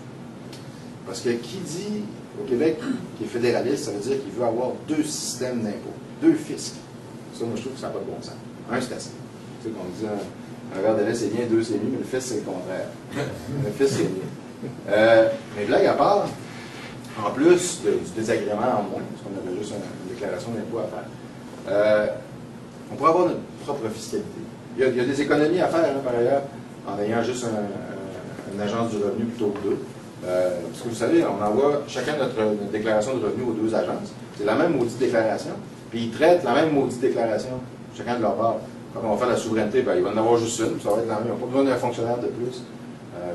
Parce que qui dit au Québec qui est fédéraliste, ça veut dire qu'il veut avoir 2 systèmes d'impôts, 2 fiscs. Ça, moi, je trouve que ça n'a pas de bon sens. Un, c'est assez. Tu sais, qu'on dit un verre de lait, c'est bien, 2, c'est mieux, mais le fisc, c'est le contraire. Le fisc, c'est mieux. Mais blague à part, en plus du désagrément en moins, parce qu'on avait juste une déclaration d'impôt à faire, on pourrait avoir notre propre fiscalité. Il y a des économies à faire, hein, par ailleurs, en ayant juste une agence du revenu plutôt que deux. Parce que vous savez, on envoie chacun notre déclaration de revenus aux deux agences. C'est la même maudite déclaration. Puis ils traitent la même maudite déclaration, chacun de leur part. Quand on va faire la souveraineté, ben, il va en avoir juste une, ça va être la même. Ils n'ont pas besoin d'un fonctionnaire de plus.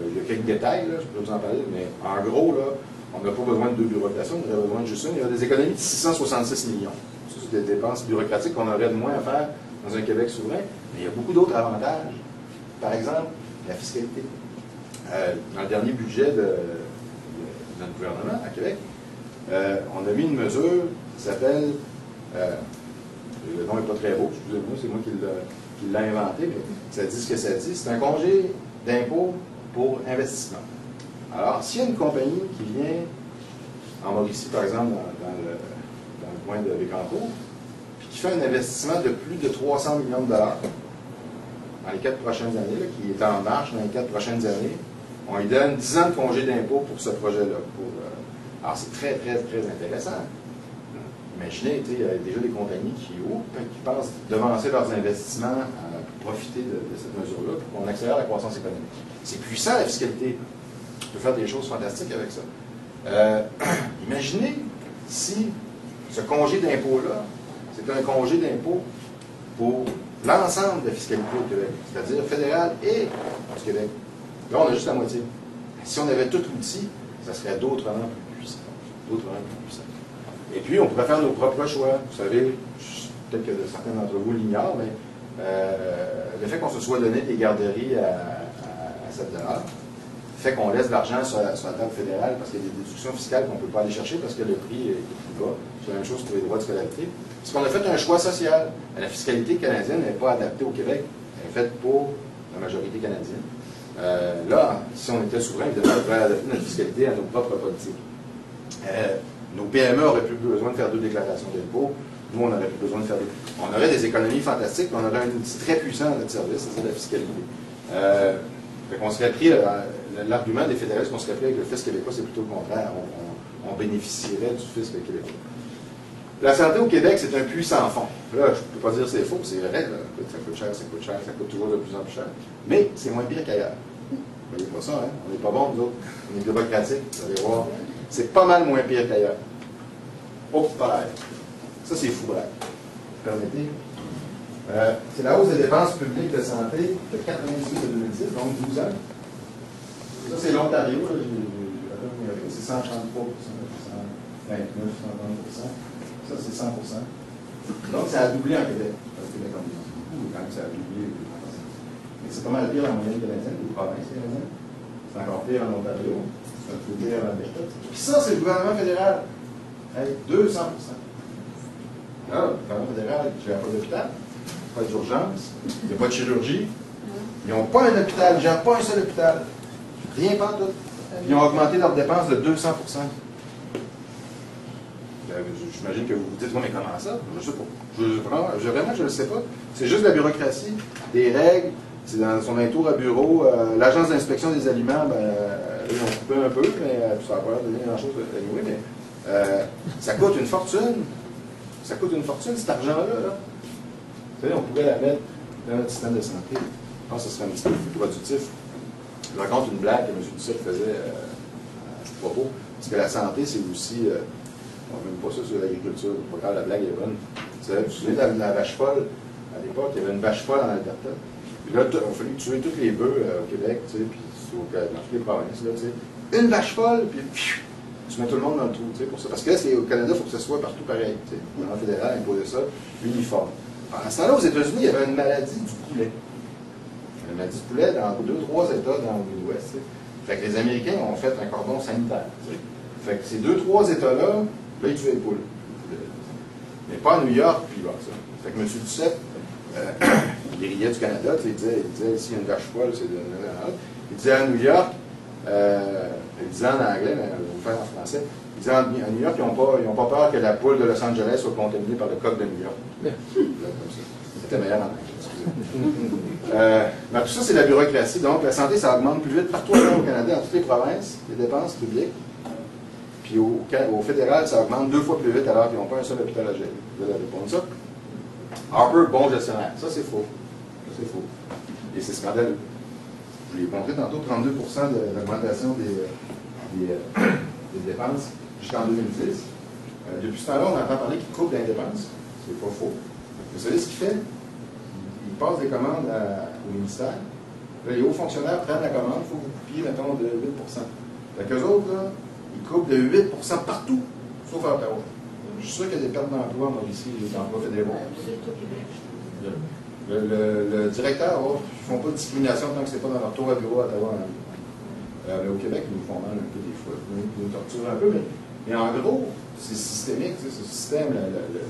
Il y a quelques détails, là, je peux vous en parler, mais en gros, là, on n'a pas besoin de deux bureaucrations, on a besoin de juste une. Il y a des économies de 666 millions. Ça, c'est des dépenses bureaucratiques qu'on aurait de moins à faire dans un Québec souverain. Mais il y a beaucoup d'autres avantages. Par exemple, la fiscalité. Dans le dernier budget de notre gouvernement à Québec, on a mis une mesure qui s'appelle, le nom n'est pas très beau, excusez-moi, c'est moi qui l'ai inventé, mais ça dit ce que ça dit. C'est un congé d'impôt pour investissement. Alors, s'il y a une compagnie qui vient en Mauricie, par exemple, dans le coin de Bécancour, puis qui fait un investissement de plus de 300 millions de dollars dans les 4 prochaines années, là, qui est en marche dans les 4 prochaines années, on lui donne 10 ans de congé d'impôt pour ce projet-là. Alors, c'est très, très, très intéressant. Imaginez, il y a déjà des compagnies qui pensent devancer leurs investissements pour profiter de cette mesure-là, pour qu'on accélère la croissance économique. C'est puissant, la fiscalité. On peut faire des choses fantastiques avec ça. Imaginez si ce congé d'impôt-là, c'est un congé d'impôt pour l'ensemble de la fiscalité au Québec, c'est-à-dire fédérale et du Québec. Là, on a juste la moitié. Si on avait tout l'outil, ça serait d'autrement plus puissant. Et puis, on pourrait faire nos propres choix. Vous savez, peut-être que certains d'entre vous l'ignorent, mais le fait qu'on se soit donné des garderies à 7 $ fait qu'on laisse de l'argent sur la table fédérale parce qu'il y a des déductions fiscales qu'on ne peut pas aller chercher parce que le prix est plus bas. C'est la même chose pour les droits de scolarité. Parce qu'on a fait un choix social. La fiscalité canadienne n'est pas adaptée au Québec. Elle est faite pour la majorité canadienne. Là, si on était souverain, évidemment, on pourrait adapter notre fiscalité à nos propres politiques. Nos PME n'auraient plus besoin de faire 2 déclarations d'impôts. Nous, on n'aurait plus besoin de faire des... On aurait des économies fantastiques, mais on aurait un outil très puissant à notre service, c'est la fiscalité. On serait pris, l'argument des fédéralistes qu'on serait pris avec le fisc québécois, c'est plutôt le contraire. On bénéficierait du fisc québécois. La santé au Québec, c'est un puits sans fond. Là, je ne peux pas dire c'est faux, c'est vrai. Là. Ça coûte cher, ça coûte cher, ça coûte toujours de plus en plus cher. Mais c'est moins pire qu'ailleurs. Vous voyez pas ça, hein? On n'est pas bons, nous autres. On est bureaucratiques, vous allez voir. C'est pas mal moins pire qu'ailleurs. Oh, pareil. Ça, c'est fou, bref. Permettez. C'est la hausse des dépenses publiques de santé de 98 à 2010, donc 12 ans. Ça, c'est l'Ontario. C'est 133%, 129, 130%. Ça, c'est 100%. Donc, ça a doublé en Québec. Parce que Québec, on dit beaucoup, quand ça a doublé. Mais c'est pas mal pire en moyenne canadienne, ou province canadienne. C'est encore pire en Ontario. C'est un peu pire en Alberta. Puis ça, c'est le gouvernement fédéral. Avec 200%. Là, le gouvernement fédéral, il n'y a pas d'hôpital, pas d'urgence, il n'y a pas de chirurgie. Ils n'ont pas un hôpital, ils n'ont pas un seul hôpital. Rien pas tout. Ils ont augmenté leurs dépenses de 200%. J'imagine que vous vous dites, mais comment ça? Je ne sais pas. Vraiment, je ne le sais pas. C'est juste la bureaucratie, des règles, c'est dans son tour à bureau. L'Agence d'inspection des aliments, ils ont coupé un peu, mais ça n'a pas l'air de donner grand-chose à nouer, mais ça coûte une fortune. Ça coûte une fortune, cet argent-là. Là. Vous savez, on pourrait la mettre dans notre système de santé. Je pense que ce serait un petit peu plus productif. Je raconte une blague que M. Duceppe faisait à ce propos, parce que la santé, c'est aussi... on ne même pas ça sur l'agriculture. La blague est bonne. Vous savez, vous vous souvenez de la vache folle? À l'époque, il y avait une vache folle en Alberta. Puis là, il a fallu tuer tous les bœufs au Québec, tu sais, puis dans toutes les provinces. Là, tu sais. Une vache folle, puis tu mets tout le monde dans le trou, tu sais, pour ça. Parce que là, au Canada, il faut que ce soit partout pareil. Tu sais. Le gouvernement fédéral imposait ça, uniforme. Pendant ce temps-là, aux États-Unis, il y avait une maladie du poulet. Une maladie du poulet dans 2-3 États dans le Midwest. Tu sais. Fait que les Américains ont fait un cordon sanitaire. Tu sais. Fait que ces 2-3 États-là, là, ils tuaient les poules. Mais pas à New York, puis là, ça. Fait que M. Duceppe, il riait du Canada, il disait s'il y a une vache folle, c'est de... Il disait à New York, il disait en anglais, mais je vais vous faire en français, il disait à New York, ils n'ont pas peur que la poule de Los Angeles soit contaminée par le coq de New York. Comme ça. C'était meilleur en anglais, excusez-moi. Mais tout ça, c'est la bureaucratie. Donc, la santé, ça augmente plus vite partout au Canada, dans toutes les provinces, les dépenses publiques. Puis au fédéral, ça augmente 2 fois plus vite alors qu'ils n'ont pas un seul hôpital à gérer. Vous allez répondre ça. Harper, bon gestionnaire. Ça, c'est faux. Ça, c'est faux. Et c'est scandaleux. Je vous l'ai montré tantôt, 32 d'augmentation des dépenses jusqu'en 2010. Depuis ce temps-là, on entend parler qu'il coupe les dépenses. C'est pas faux. Vous savez ce qu'il fait? Il passe des commandes au ministère. Là, les hauts fonctionnaires prennent la commande, il faut que vous coupiez, mettons, de 8 Fait qu'eux autres, là, ils coupent de 8 partout, sauf à Ottawa. Je suis sûr qu'il y a des pertes d'emploi, moi, ici, les emplois fédéraux. Le directeur, ils ne font pas de discrimination tant que ce n'est pas dans leur tour à bureau à Ottawa. Mais au Québec, ils nous font mal un peu des fois. Ils nous torturent un peu, mais en gros, c'est systémique, ce système.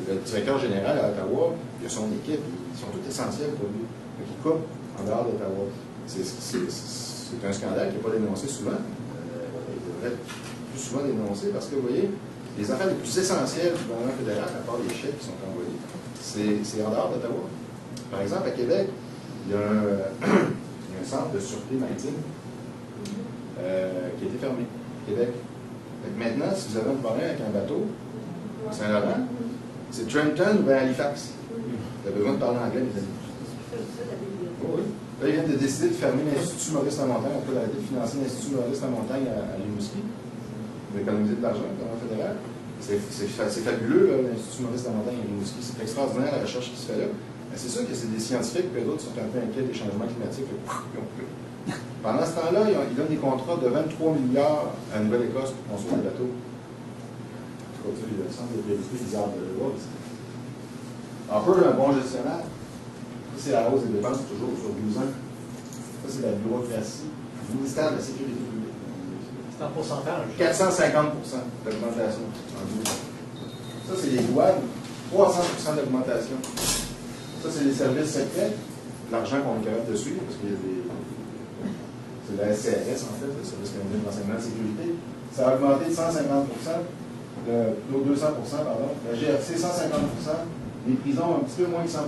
Le directeur général à Ottawa, il a son équipe, ils sont tous essentiels pour lui. Donc, il coupe en dehors d'Ottawa. C'est un scandale qui n'est pas dénoncé souvent. Il devrait être plus souvent dénoncé parce que, vous voyez, les affaires les plus essentielles du gouvernement fédéral, à part les chèques qui sont envoyés, c'est en dehors d'Ottawa. Par exemple, à Québec, il y a un centre de sûreté maritime qui a été fermé. Québec. Donc maintenant, si vous avez un problème avec un bateau, Saint-Laurent, c'est Trenton ou Halifax. Vous avez besoin de parler anglais, mes amis. Oui. Là, ils viennent de décider de fermer l'Institut Maurice-Lamontagne, on peut arrêter de financer l'Institut Maurice-Lamontagne à Rimouski, d'économiser de l'argent, le gouvernement fédéral. C'est fabuleux, l'Institut Maurice-Lamontagne à Rimouski. C'est extraordinaire la recherche qui se fait là. C'est sûr que c'est des scientifiques, puis d'autres sont un peu inquiets des changements climatiques. Pendant ce temps-là, ils donnent des contrats de 23 milliards à la Nouvelle-Écosse pour construire des bateaux. C'est le centre de priorité bizarre de l'Europe. Un peu un bon gestionnaire. C'est la hausse des dépenses toujours sur 12 ans. Ça, c'est la bureaucratie du ministère de la Sécurité publique. C'est en pourcentage. 450 d'augmentation en 12 ans. Ça, c'est les douanes. 300 d'augmentation. Ça, c'est les services secrets. L'argent qu'on est capable de suivre, parce qu'il y a des... C'est la SCRS, en fait, le Service canadien de renseignement de sécurité. Ça a augmenté de 150 nos 200 pardon. La GRC, 150 les prisons, un petit peu moins que 100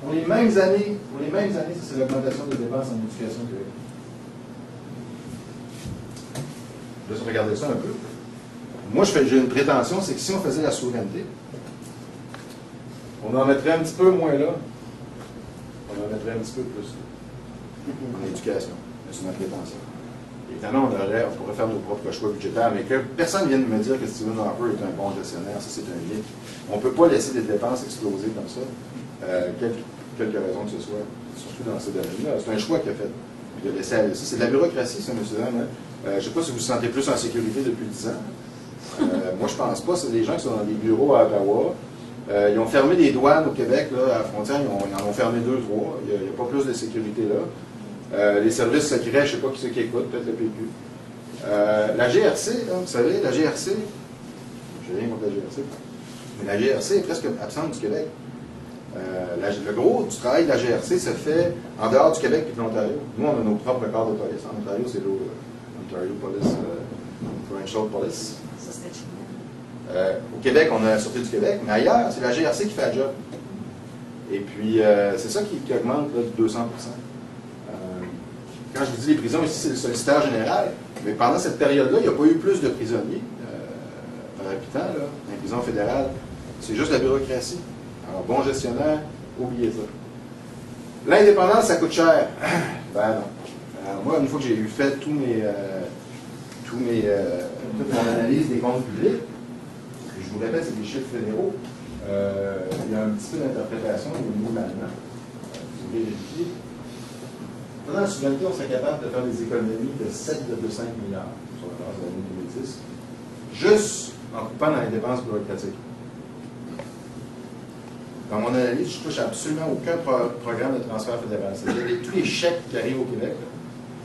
Pour les mêmes années, ça, c'est l'augmentation des dépenses en éducation au Québec. Je vais regarder ça un peu. Moi, j'ai une prétention, c'est que si on faisait la souveraineté, on en mettrait un petit peu moins là, on en mettrait un petit peu plus en éducation. C'est ma prétention. Évidemment, on pourrait faire nos propres choix budgétaires, mais que personne ne vienne me dire que Stephen Harper est un bon gestionnaire, ça c'est un mythe. On ne peut pas laisser des dépenses exploser comme ça, quelque raison que ce soit, surtout dans ce domaine-là. C'est un choix qu'il a fait. Il a laissé aller ça. C'est de la bureaucratie, ça, M. Dam. Je ne sais pas si vous vous sentez plus en sécurité depuis 10 ans. Moi, je ne pense pas. C'est des gens qui sont dans des bureaux à Ottawa. Ils ont fermé des douanes au Québec, là, à la frontière. Ils en ont fermé 2, 3. Il n'y a pas plus de sécurité là. Les services secrets, je ne sais pas qui c'est qui écoute, peut-être le PQ. La GRC, là, vous savez, la GRC, je n'ai rien contre la GRC, mais la GRC est presque absente du Québec. Le gros du travail de la GRC se fait en dehors du Québec et de l'Ontario. Nous, on a nos propres corps de police. En Ontario, c'est l'Ontario Police, Provincial Police. Ça, c'était chez au Québec, on a la Sûreté du Québec, mais ailleurs, c'est la GRC qui fait le job. Et puis, c'est ça qui augmente là, de 200 Quand je vous dis les prisons, ici, c'est le solliciteur général. Mais pendant cette période-là, il n'y a pas eu plus de prisonniers par habitant, là, dans les prisons fédérales. C'est juste la bureaucratie. Alors, bon gestionnaire, oubliez ça. L'indépendance, ça coûte cher. Ben non. Alors, moi, une fois que j'ai fait toute mon analyse des comptes publics, je vous répète, c'est des chiffres fédéraux, il y a un petit peu d'interprétation au niveau de l'allemand. Vous voulez vérifier. Pendant la souveraineté, on serait capable de faire des économies de 7,5 milliards sur la base de l'année 2010, juste en coupant dans les dépenses bureaucratiques. Dans mon analyse, je ne touche absolument aucun programme de transfert fédéral. C'est-à-dire tous les chèques qui arrivent au Québec, là,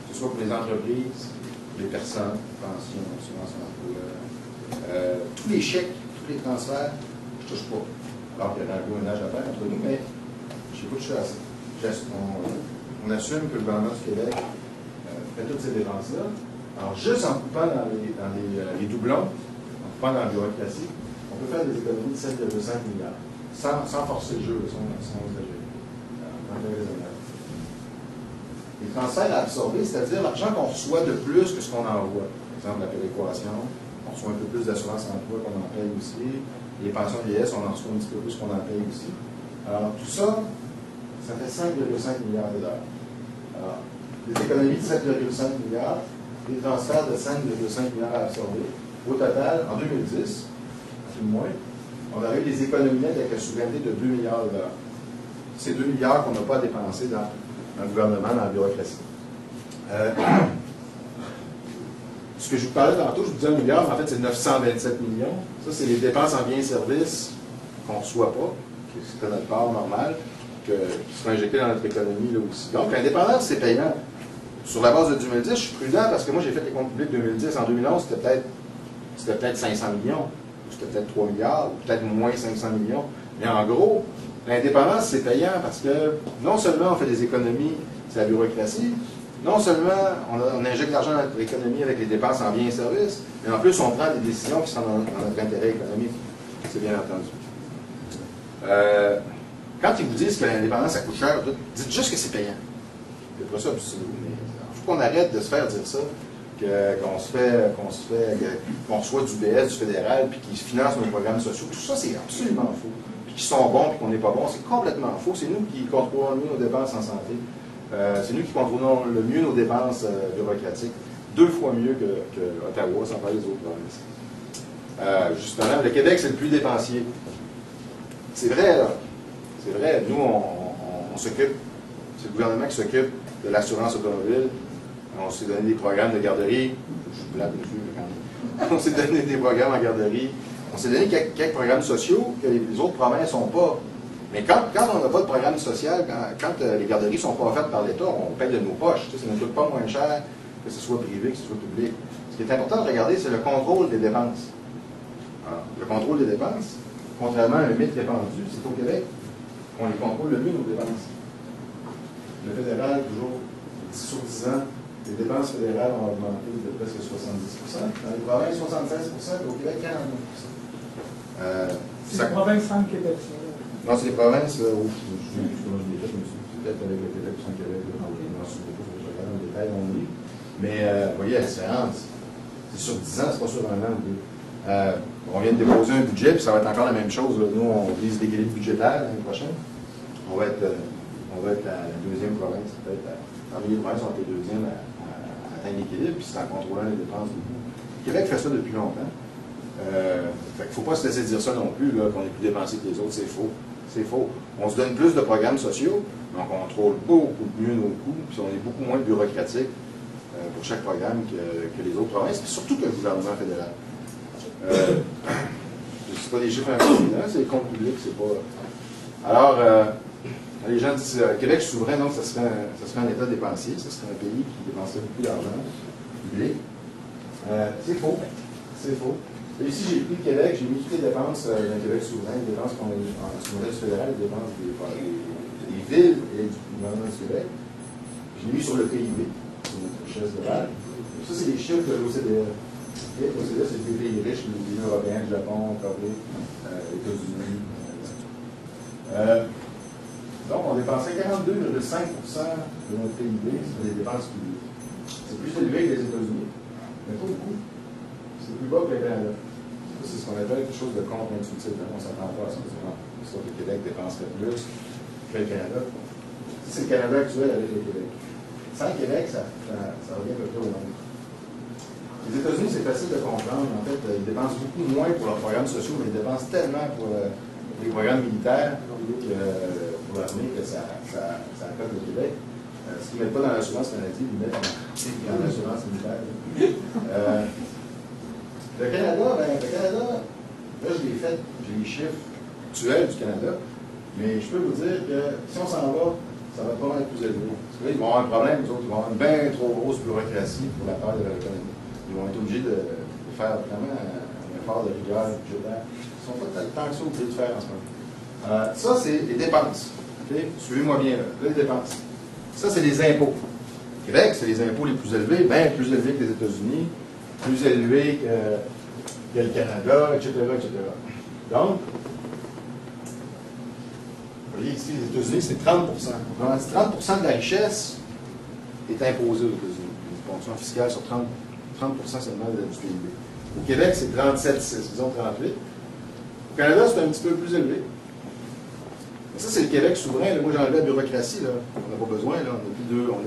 que ce soit pour les entreprises, les personnes, pensions, assurance emploi, tous les chèques, tous les transferts, je ne touche pas. Alors qu'il y a un gouvernage à faire entre nous, mais je ne sais pas toucher à ça. On assume que le gouvernement du Québec fait toutes ces dépenses-là. Alors, juste en coupant dans les doublons, en coupant dans la bureaucratie, on peut faire des économies de 7,5 milliards. Sans forcer le jeu, sans exagérer. Les transferts à absorber, c'est-à-dire l'argent qu'on reçoit de plus que ce qu'on envoie. Par exemple, la péréquation, on reçoit un peu plus d'assurance emploi qu'on en paye aussi. Les pensions vieillesse, on en reçoit un petit peu plus qu'on en paye aussi. Alors, tout ça, ça fait 5,5 milliards de dollars. Alors, des économies de 7,5 milliards, des transferts de 5,5 milliards à absorber. Au total, en 2010, un peu moins, on a eu des économies nettes avec la souveraineté de 2 milliards de dollars. C'est 2 milliards qu'on n'a pas dépensés dans le gouvernement, dans la bureaucratie. Ce que je vous parlais tantôt, je vous disais 1 milliard, mais en fait, c'est 927 millions. Ça, c'est les dépenses en biens et services qu'on ne reçoit pas, qui serait notre part normale, qui sera injectée dans notre économie là aussi. Donc, l'indépendance, c'est payant. Sur la base de 2010, je suis prudent parce que moi, j'ai fait les comptes publics 2010. En 2011, c'était peut-être 500 millions, ou c'était peut-être 3 milliards, ou peut-être moins 500 millions. Mais en gros, l'indépendance, c'est payant parce que non seulement on fait des économies, c'est la bureaucratie, non seulement on injecte l'argent dans notre économie avec les dépenses en biens et services, mais en plus, on prend des décisions qui sont dans notre intérêt économique. C'est bien entendu. Quand ils vous disent que l'indépendance, ça coûte cher, dites juste que c'est payant. C'est pas ça, il faut qu'on arrête de se faire dire ça, qu'on reçoit du BS, du fédéral, puis qu'ils financent nos programmes sociaux. Tout ça, c'est absolument faux. Puis qu'ils sont bons, puis qu'on n'est pas bon, c'est complètement faux. C'est nous qui contrôlons mieux nos dépenses en santé. C'est nous qui contrôlons le mieux nos dépenses bureaucratiques. 2 fois mieux que Ottawa, sans parler des autres provinces. Justement, le Québec, c'est le plus dépensier. C'est vrai, là. C'est vrai. Nous, on s'occupe, c'est le gouvernement qui s'occupe de l'assurance automobile. On s'est donné des programmes de garderie. Je suis plate dessus, quand même. On s'est donné des programmes en garderie. On s'est donné quelques programmes sociaux que les autres provinces n'ont pas. Mais quand on n'a pas de programme social, quand les garderies ne sont pas offertes par l'État, on paye de nos poches. Ça ne coûte pas moins cher que ce soit privé, que ce soit public. Ce qui est important de regarder, c'est le contrôle des dépenses. Alors, le contrôle des dépenses, contrairement à un mythe répandu, c'est au Québec qu'on les contrôle le mieux, nos dépenses. Le fédéral, toujours, sur 10 ans, les dépenses fédérales ont augmenté de presque 70%. Dans les provinces, 76%, et au Québec, 49%. C'est la province centre Québec, ça. Non, c'est les provinces, je l'ai fait, peut-être avec le Québec ou sans Québec, je m'en souviens pas, je regarde en détail, on lit. Mais, vous voyez, la différence, c'est sur 10 ans, c'est pas sur un an ou deux. On vient de déposer un budget, puis ça va être encore la même chose. Là. Nous, on vise l'équilibre budgétaire l'année prochaine. On va être la deuxième province, peut-être. Parmi les provinces, on va être les deuxièmes à atteindre l'équilibre, puis c'est en contrôlant les dépenses. Le Québec fait ça depuis longtemps. Fait qu'il ne faut pas se laisser dire ça non plus, qu'on est plus dépensé que les autres, c'est faux. C'est faux. On se donne plus de programmes sociaux, mais on contrôle beaucoup mieux nos coûts, puis on est beaucoup moins bureaucratique pour chaque programme que les autres provinces, puis surtout que le gouvernement fédéral. C'est pas des chiffres impressionnants, c'est les comptes publics, c'est pas. Alors, les gens disent Québec souverain, donc ça serait un État dépensier, ça serait un pays qui dépenserait beaucoup d'argent public. C'est faux. C'est faux. Et ici, j'ai pris le Québec, j'ai mis toutes les dépenses d'un Québec souverain, les dépenses qu'on a sur le modèle fédéral, les dépenses des villes et du gouvernement du Québec. Je l'ai mis sur le PIB, sur notre richesse globale. Ça, c'est les chiffres de l'OCDE. L'OCDE, c'est les pays riches, les pays européens, le Japon, Corée, États-Unis. Donc, on dépensait 42,5% de notre PIB sur les dépenses publiques. C'est plus élevé que les États-Unis, mais pas beaucoup. C'est plus bas que le Canada. C'est ce qu'on appelle quelque chose de contre-intuitif. On ne s'attend pas à ça. Soit que le Québec dépenserait plus que le Canada. C'est le Canada actuel avec le Québec. Sans le Québec, ça revient à peu près au même. Les États-Unis, c'est facile de comprendre. En fait, ils dépensent beaucoup moins pour leurs programmes sociaux, mais ils dépensent tellement pour les programmes militaires pour l'armée que ça affecte le Québec. Ce qu'ils ne mettent pas dans l'assurance maladie, ils mettent dans l'assurance militaire. Le Canada, là, je l'ai fait, j'ai les chiffres actuels du Canada, mais je peux vous dire que si on s'en va, ça va pas mal être plus élevé. Parce que là, ils vont avoir un problème, les autres, ils vont avoir une bien trop grosse bureaucratie pour la part de leur économie. Ils vont être obligés de faire vraiment un effort de rigueur budgétaire. Ils ne sont pas tant que ça obligés de faire en ce moment. Ça, c'est les dépenses. Okay? Suivez-moi bien, là, les dépenses. Ça, c'est les impôts. Québec, c'est les impôts les plus élevés, bien plus élevés que les États-Unis, plus élevés que le Canada, etc., etc. Donc, vous voyez ici, les États-Unis, c'est 30%. Autrement dit, 30% de la richesse est imposée aux États-Unis. Une ponction fiscale sur 30% seulement du PIB. Au Québec, c'est 37,6, disons 38. Au Canada, c'est un petit peu plus élevé. Ça, c'est le Québec souverain. Là. Moi, j'ai enlevé la bureaucratie. Là. On n'a pas besoin. Là. On n'a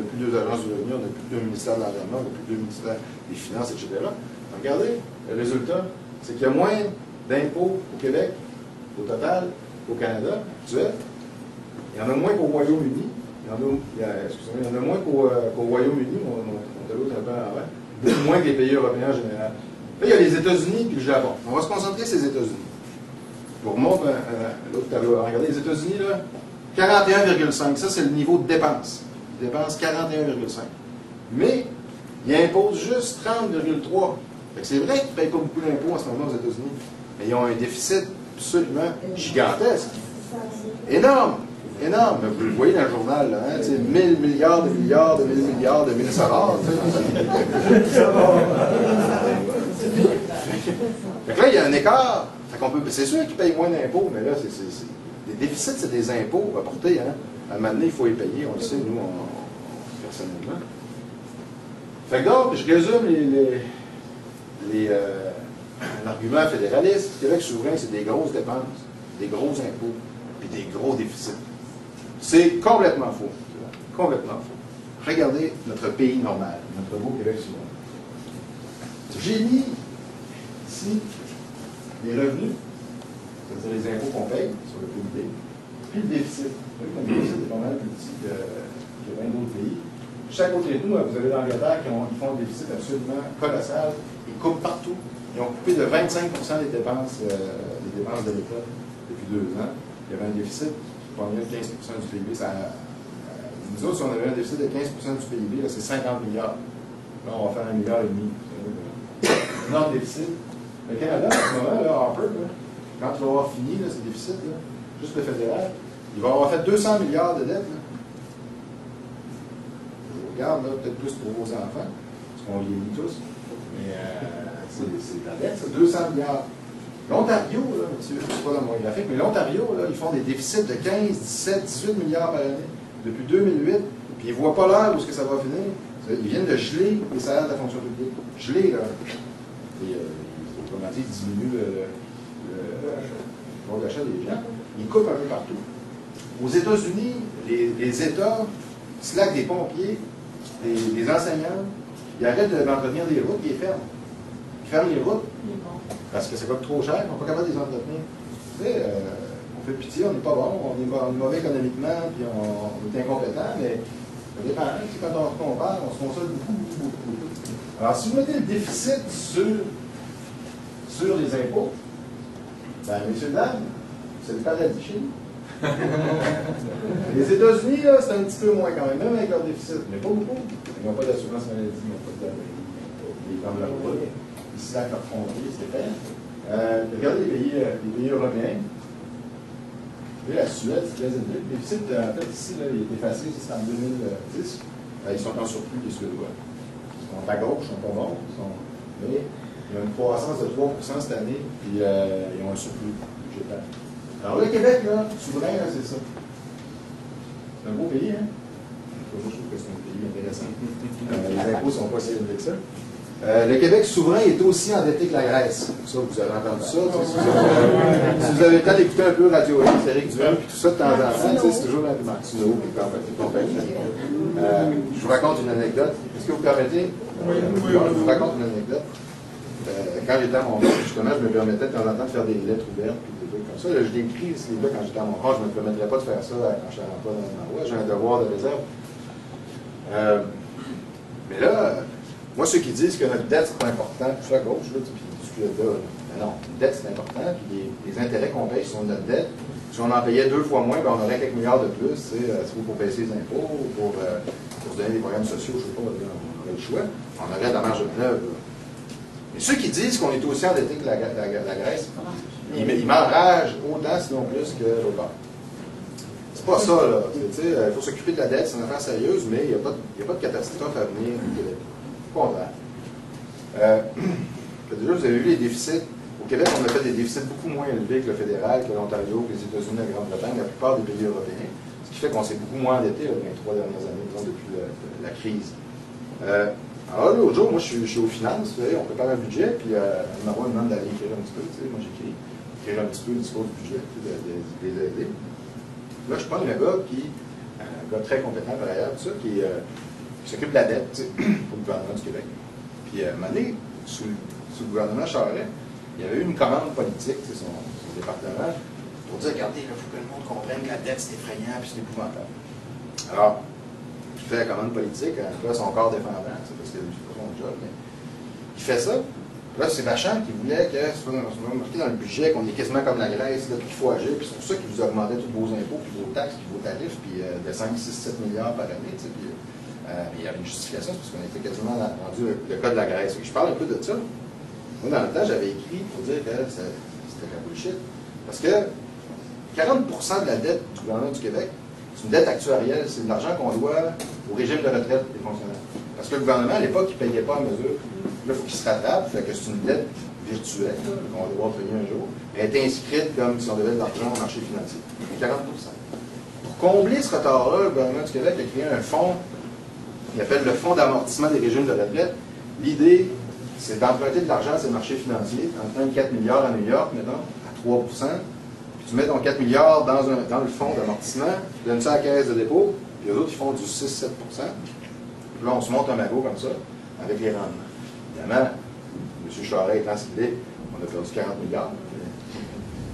plus deux agences du revenu, on n'a plus deux ministères de l'Environnement, on n'a plus deux ministères des Finances, etc. Donc, regardez, le résultat, c'est qu'il y a moins d'impôts au Québec, au total, qu'au Canada, actuel. Il y en a moins qu'au Royaume-Uni. Il y en a moins qu'au Royaume-Uni, mon tableau est un peu en avant. Beaucoup moins que les pays européens en général. Là, il y a les États-Unis et le Japon. On va se concentrer sur les États-Unis. Je vous remontre l'autre tableau. Regardez, les États-Unis, là, 41,5. Ça, c'est le niveau de dépense. Ils dépensent 41,5. Mais, ils imposent juste 30,3. C'est vrai qu'ils ne payent pas beaucoup d'impôts en ce moment aux États-Unis. Mais ils ont un déficit absolument gigantesque. Énorme. Énorme. Vous le voyez dans le journal, là, hein, 1000 milliards de milliards de 1000 milliards de 1000 dollars. Fait que là, il y a un écart. C'est sûr qu'ils payent moins d'impôts, mais là, les déficits, c'est des impôts rapportés. Hein. À un moment donné, il faut les payer, on le sait, nous, personnellement. Fait que donc, je résume l'argument fédéraliste. Le Québec souverain, c'est des grosses dépenses, des gros impôts, puis des gros déficits. C'est complètement faux. Complètement faux. Regardez notre pays normal, notre beau Québec souverain. J'ai mis ici les revenus, c'est-à-dire les impôts qu'on paye sur le PIB, puis le déficit. Vous voyez que le déficit est pas mal plus petit que bien d'autres pays. Juste à côté de nous, vous avez l'Angleterre qui font un déficit absolument colossal. Ils coupent partout. Ils ont coupé de 25% des dépenses de l'État depuis 2 ans. Il y avait un déficit qui pognait de 15% du PIB. Nous autres, si on avait un déficit de 15% du PIB, c'est 50 milliards. Là, on va faire 1,5 milliard. Énorme déficit. Le Canada, en ce moment, là, Harper, là, quand il va avoir fini là, ce déficit, là, juste le fédéral, il va avoir fait 200 milliards de dettes. Là. Je vous regarde, peut-être plus pour vos enfants, parce qu'on vieillit tous, mais c'est la dette, ça, 200 milliards. L'Ontario, là, monsieur, je ne sais pas dans mon graphique, mais l'Ontario, là, ils font des déficits de 15, 17, 18 milliards par année depuis 2008, puis ils ne voient pas l'heure où ça va finir. Ils viennent de geler les salaires de la fonction publique. Geler, là. Et, comment dire, ils diminuent le pouvoir d'achat des gens. Ils coupent un peu partout. Aux États-Unis, les États slackent des pompiers, des enseignants, ils arrêtent d'entretenir des routes, ils les ferment. Ils ferment les routes parce que ça coûte trop cher, ils ne sont pas capables de les entretenir. Tu sais, on fait pitié, on n'est pas bon, on est mauvais économiquement, puis on est incompétent, mais ça dépend. Quand on se compare, on se console beaucoup. Alors, si vous mettez le déficit sur les impôts, ben, messieurs, dames, c'est le paradis chez nous. Les États-Unis, là, c'est un petit peu moins quand même avec leur déficit, mais pas beaucoup. Ils n'ont pas d'assurance maladie, ils n'ont pas de ici, là, leur frontière, c'est fait. Regardez les pays européens. Vous voyez, la Suède, c'est très élevé. Le déficit, en fait, ici, là, il est effacé, c'est en 2010. Ils sont en surplus, les Suédois. Ils sont à gauche, ils sont pas bons. Mais il y a une croissance de 3% cette année, puis ils ont un surplus budgétaire. Alors, le Québec, là, souverain, là, c'est ça. C'est un beau pays, hein? Moi, je trouve que c'est un pays intéressant. Les impôts ne sont pas si élevés que ça. Le Québec souverain est aussi endetté que la Grèce. Ça, vous avez entendu ça. Si vous avez le temps d'écouter un peu Radio X, Éric Duhem, puis tout ça de temps en temps, c'est toujours la Martineau, puis compagnie. Je vous raconte une anecdote. Est-ce que vous permettez? Oui. Je vous raconte une anecdote. Quand j'étais à Montréal, justement, je me permettais de temps en temps de faire des lettres ouvertes, puis des trucs comme ça. Là, je l'ai écrit, ce livre-là, quand j'étais à Montréal, je ne me permettrais pas de faire ça quand je n'étais pas dans l'endroit. J'ai un devoir de réserve. Mais là, moi, ceux qui disent que notre dette, c'est pas important, tout ça à gauche, là, puis du là, non, une dette, c'est important, puis les intérêts qu'on paye sur notre dette, si on en payait 2 fois moins, ben, on aurait quelques milliards de plus, c'est pour baisser les impôts, pour se donner des programmes sociaux, je ne sais pas, on aurait le choix, on aurait de la marge de manœuvre. Mais ceux qui disent qu'on est aussi endetté que la Grèce, ils m'enragent autant, sinon plus, que l'autre. C'est pas ça, là. Il faut s'occuper de la dette, c'est une affaire sérieuse, mais il n'y a pas de catastrophe à venir au Québec. Au contraire. Déjà, vous avez vu les déficits. Au Québec, on a fait des déficits beaucoup moins élevés que le fédéral, que l'Ontario, que les États-Unis, la Grande-Bretagne, la plupart des pays européens. Ce qui fait qu'on s'est beaucoup moins endetté dans les 3 dernières années, disons, depuis la crise. Alors, l'autre jour, moi, je suis aux finances, on prépare un budget, puis Marois me demande d'aller écrire un petit peu. Moi, j'écris un petit peu le discours du budget, de les aider. Là, je prends un gars un gars très compétent par ailleurs, tout ça, qui s'occupe de la dette pour le gouvernement du Québec. Puis, à un moment donné, sous le gouvernement Charest, il y avait eu une commande politique, son département, pour dire, regardez, il faut que le monde comprenne que la dette, c'est effrayant, puis c'est épouvantable. Alors, je fais la commande politique, en tout cas, son corps défendant, parce que c'est pas son job, mais il fait ça. Là, c'est Vachon qui voulait que ce soit marqué dans le budget qu'on est quasiment comme la Grèce, qu'il faut agir, puis c'est pour ça qu'il vous augmentait tous vos impôts, puis vos taxes, puis vos tarifs, puis de 5, 6, 7 milliards par année, tu sais, puis il y avait une justification, parce qu'on était quasiment rendu le cas de la Grèce. Je parle un peu de ça. Moi, dans le temps, j'avais écrit pour dire que c'était la bullshit. Parce que 40% de la dette du gouvernement du Québec, c'est une dette actuarielle, c'est de l'argent qu'on doit au régime de retraite des fonctionnaires. Parce que le gouvernement, à l'époque, il ne payait pas à mesure. Là, il faut qu'il se rattrape, fait que c'est une dette virtuelle, qu'on va devoir payer un jour. Elle est inscrite comme si on devait de l'argent au marché financier. 40%. Pour combler ce retard-là, le gouvernement du Québec a créé un fonds qu'il appelle le Fonds d'amortissement des régimes de retraite. L'idée, c'est d'emprunter de l'argent sur le marché financier, en prenant 4 milliards à New York, mettons, à 3 %. Puis tu mets ton 4 milliards dans le fonds d'amortissement, tu donnes ça à la caisse de dépôt, puis les autres, ils font du 6-7 %. Puis là, on se monte un magot comme ça, avec les rendements. Évidemment, M. Charest étant ce qu'il est, on a perdu 40 milliards.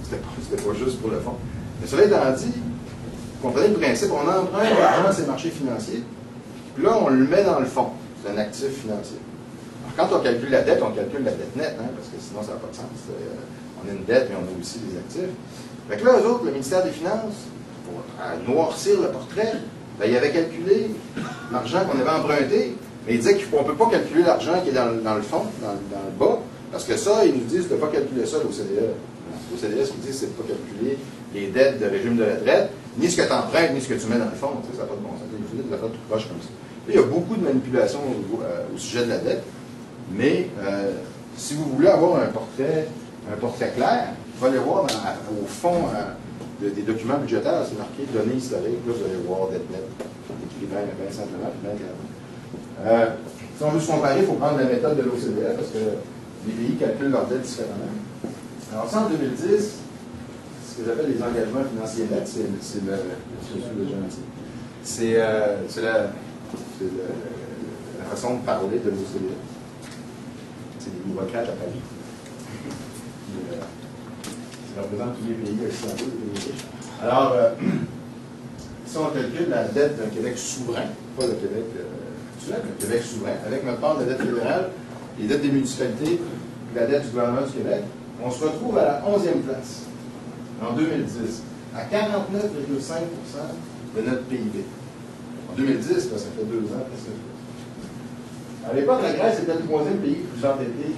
C'était pas juste pour le fonds. Mais cela étant dit, vous comprenez le principe, on emprunte l'argent sur les marchés financiers, puis là, on le met dans le fonds. C'est un actif financier. Alors, quand on calcule la dette nette, hein, parce que sinon, ça n'a pas de sens. On a une dette, mais on a aussi des actifs. Fait que là, eux autres, le ministère des Finances, pour noircir le portrait, ben, il avait calculé l'argent qu'on avait emprunté, mais il disait qu'on ne peut pas calculer l'argent qui est dans le fond, dans le bas, parce que ça, ils nous disent de ne pas calculer ça, l'OCDE. L'OCDE, ce qu'ils disent, c'est de ne pas calculer les dettes de régime de retraite, ni ce que tu empruntes, ni ce que tu mets dans le fond. Ça n'a pas de bon sens. Il faut de la faire tout proche comme ça. Là, il y a beaucoup de manipulations au sujet de la dette, mais si vous voulez avoir un portrait clair, vous allez voir au fond des documents budgétaires, c'est marqué données historiques, là vous allez voir dette nette. Écrit bien simplement, puis bien clairement. Si on veut se comparer, il faut prendre la méthode de l'OCDE, parce que les pays calculent leur dette différemment. Alors ça, en 2010, ce que j'appelle les engagements financiers nets, c'est la façon de parler de l'OCDE. C'est des bureaucrates à Paris. Ça représente tous les pays occidentaux, les pays riches. Alors, si on calcule la dette d'un Québec souverain, pas le Québec actuel, mais le Québec souverain, avec notre part de dette fédérale, les dettes des municipalités, et la dette du gouvernement du Québec, on se retrouve à la 11e place, en 2010, à 49,5% de notre PIB. En 2010, là, ça fait 2 ans presque. À l'époque, la Grèce était le 3e pays le plus endetté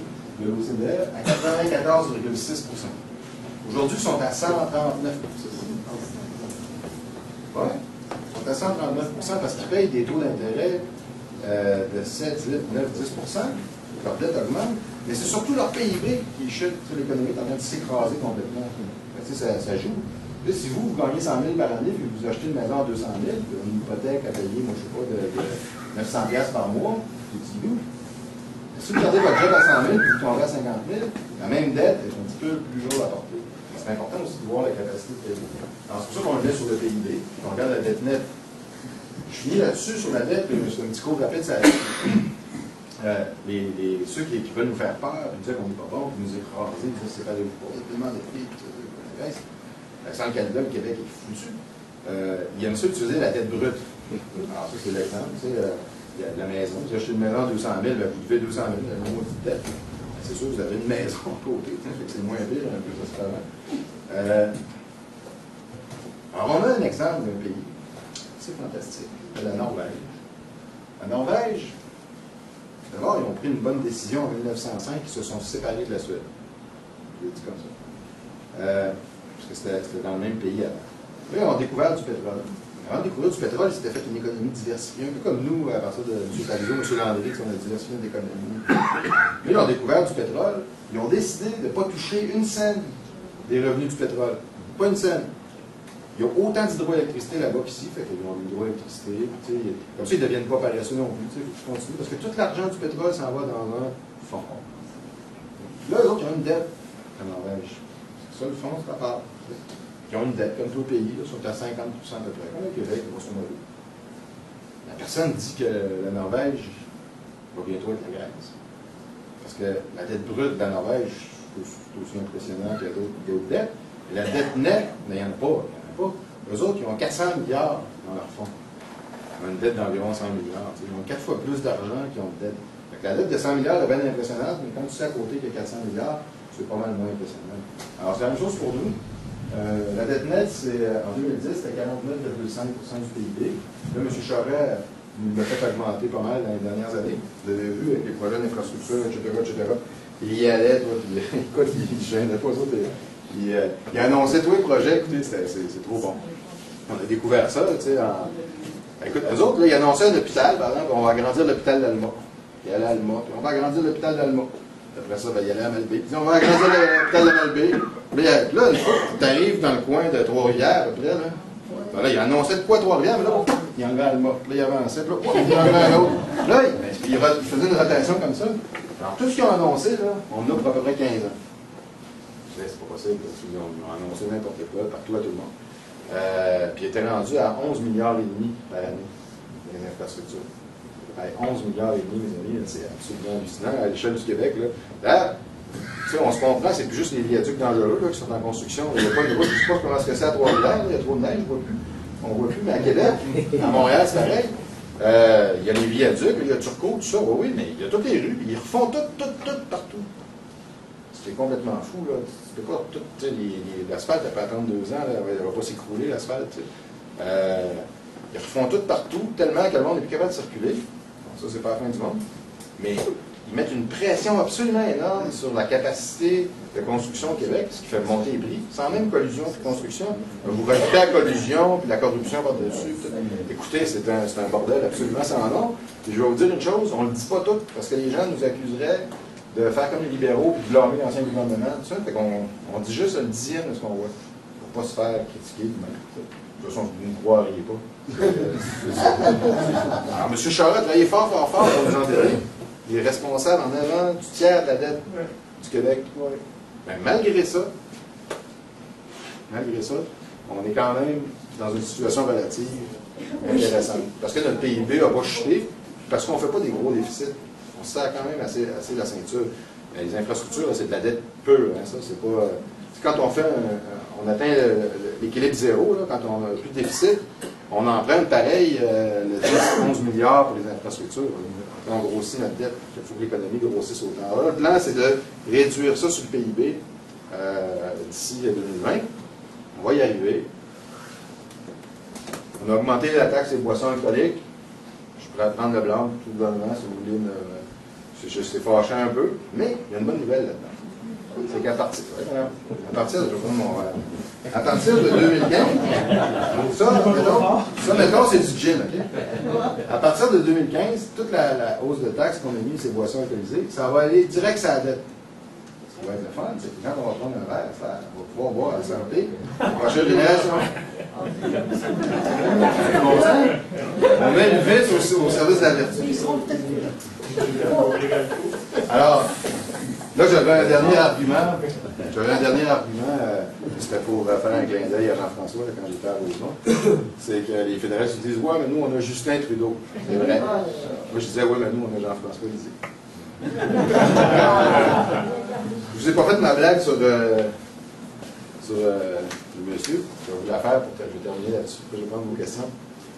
de l'OCDE, à 94,6%. Aujourd'hui, ils sont à 139%. Ouais. Ils sont à 139% parce qu'ils payent des taux d'intérêt de 7, 8, 9, 10%. Leur dette augmente. Mais c'est surtout leur PIB qui chute. L'économie est en train de s'écraser complètement. Ça joue. Là, si vous gagnez 100 000 par année, puis vous achetez une maison à 200 000, une hypothèque à payer, moi, je ne sais pas, de 900 $ par mois, c'est petit bout. Si vous gardez votre job à 100 000 puis vous tombez à 50 000, la même dette est un petit peu plus lourde à porter. C'est important aussi de voir la capacité de payer. Alors, c'est pour ça qu'on le met sur le PIB, on regarde la dette nette. Je finis là-dessus sur la dette, c'est un petit cours rapide, ça ceux qui veulent nous faire peur, puis dire qu'on n'est pas bon, puis nous écraser, puis dire c'est pas des il y a tellement de prix, sans le Canada, le Québec est foutu. Il aime ça utiliser la dette brute. Alors, ça, c'est l'exemple. Tu sais, il y a de la maison. Vous achetez une maison à 200 000, vous devez 200 000, le mot de dette. C'est sûr, vous avez une maison à côté, c'est moins pire, un peu, ça se fait. Alors, on a un exemple d'un pays. C'est fantastique. La Norvège. La Norvège, d'abord, ils ont pris une bonne décision en 1905, ils se sont séparés de la Suède. Je l'ai dit comme ça. Parce que c'était dans le même pays avant. Là, ils ont découvert du pétrole. Avant de découvrir du pétrole, ils s'étaient fait une économie diversifiée, un peu comme nous, à partir de M. Parizeau, M. Landry, qui ont diversifié notre économie. Là, ils ont découvert du pétrole. Ils ont décidé de ne pas toucher une scène des revenus du pétrole. Pas une scène. Ils ont autant d'hydroélectricité là-bas qu'ici, fait qu'ils ont de l'hydroélectricité. Comme ça, ils ne deviennent pas paresseux non plus. Il faut qu'ils continuent. Parce que tout l'argent du pétrole s'en va dans un fonds. Là, eux autres, ils ont une dette en Norvège. C'est ça, le fonds, c'est pas part. qui ont une dette, comme tout le pays, là, sont à 50% à peu près, comme le Québec, grosso modo. La personne dit que la Norvège va bientôt être la Grèce. Parce que la dette brute de la Norvège, c'est aussi impressionnant qu'il y a d'autres dettes. Et la dette nette, il n'y en a pas. Eux autres, ils ont 400 milliards dans leur fonds. Ils ont une dette d'environ 100 milliards. Ils ont 4 fois plus d'argent qu'ils ont de dette. Donc, la dette de 100 milliards est bien impressionnante, mais quand tu sais à côté qu'il y a 400 milliards, c'est pas mal moins impressionnant. Alors, c'est la même chose pour nous. La dette nette, en 2010, c'était 49,5% du PIB. Là, M. Charest nous l'a fait augmenter pas mal dans les dernières années. Vous avez vu avec les projets d'infrastructure, etc. Il y allait, toi, puis écoute, il ne gênait pas ça. Il annonçait tous les projets, écoutez, c'est trop bon. On a découvert ça, tu sais, écoute, eux autres, là, ils annonçaient un hôpital, par exemple, on va agrandir l'hôpital d'Alma. Il allait à Alma, puis on va agrandir l'hôpital d'Alma. Après ça, ben, il allait à Malbaie. Puis on va agrandir l'hôpital de Malbaie. Là, une fois que tu arrives dans le coin de Trois-Rivières, à peu près, là, ben là, il annonçait de quoi Trois-Rivières, mais là, il enlevait Alma. Là, il avançait, puis là, il enlevait un autre. Là, il faisait une rotation comme ça. Alors, tout ce qu'ils ont annoncé, là, on a pour à peu près 15 ans. C'est pas possible, ils ont annoncé n'importe quoi, partout à tout le monde. Puis il était rendu à 11,5 milliards par année, les infrastructures. 11,5 milliards, mes amis, c'est absolument hallucinant à l'échelle du Québec. Là, on se comprend, c'est plus juste les viaducs dangereux là, qui sont en construction. Il n'y a pas de route, je ne sais pas comment c'est à Trois-Rivières, il y a trop de neige, on ne voit plus, mais à Québec, à Montréal, c'est pareil. Il y a les viaducs, il y a Turcot, tout ça, oui, mais il y a toutes les rues, puis ils refont tout partout. C'est complètement fou, là. Tu peux pas tout, l'asphalte, elle peut attendre 2 ans, là, elle ne va pas s'écrouler, l'asphalte. Ils refont tout partout, tellement que le monde n'est plus capable de circuler. Bon, ça, c'est pas la fin du monde. Mais ils mettent une pression absolument énorme sur la capacité de construction au Québec, ce qui fait monter les prix, sans même collusion puis construction. Vous rajoutez la collusion puis la corruption par-dessus. Écoutez, c'est un bordel absolument sans nom. Et je vais vous dire une chose, on ne le dit pas tout, parce que les gens nous accuseraient de faire comme les libéraux puis de blâmer l'ancien gouvernement, tout ça. Fait qu'on dit juste 1/10 de ce qu'on voit, pour ne pas se faire critiquer même. De toute façon, vous ne croiriez pas. Alors, M. Charest a travaillé fort pour nous enterrer. Il est responsable en avant du tiers de la dette du Québec. Mais malgré ça, on est quand même dans une situation relative intéressante. Parce que notre PIB n'a pas chuté, parce qu'on ne fait pas des gros déficits. On se sert quand même assez la ceinture. Mais les infrastructures, c'est de la dette pure. Hein, ça, c'est pas. Quand on atteint l'équilibre zéro, là, quand on n'a plus de déficit, on emprunte pareil le 10-11 milliards pour les infrastructures. On grossit notre dette, il faut que l'économie grossisse autant. Alors là, le plan, c'est de réduire ça sur le PIB d'ici 2020. On va y arriver. On a augmenté la taxe des boissons alcooliques. Je pourrais prendre le blanc, tout le gouvernement, si vous voulez. Je sais fâché un peu, mais il y a une bonne nouvelle là-dedans. C'est qu'à partir de 2015, ça, mettons, c'est du gin, OK? À partir de 2015, toute la hausse de taxes qu'on a mis ces boissons alcoolisées, ça va aller direct sur la dette. Ça va être le fun, c'est que quand on va prendre un verre, on va pouvoir boire à la santé. La prochaine génération. On met le vice au service de la vertu. Alors, là, j'avais un dernier argument. C'était pour faire un clin d'œil à Jean-François quand j'étais à Rosemont. C'est que les fédéralistes disent « Ouais, mais nous, on a Justin Trudeau. » C'est vrai. Moi, je disais « Ouais, mais nous, on a Jean-François Lisée. » Je vous ai pas fait ma blague sur le monsieur. Je vais vous la faire pour que je vais terminer là-dessus. Je vais prendre vos questions.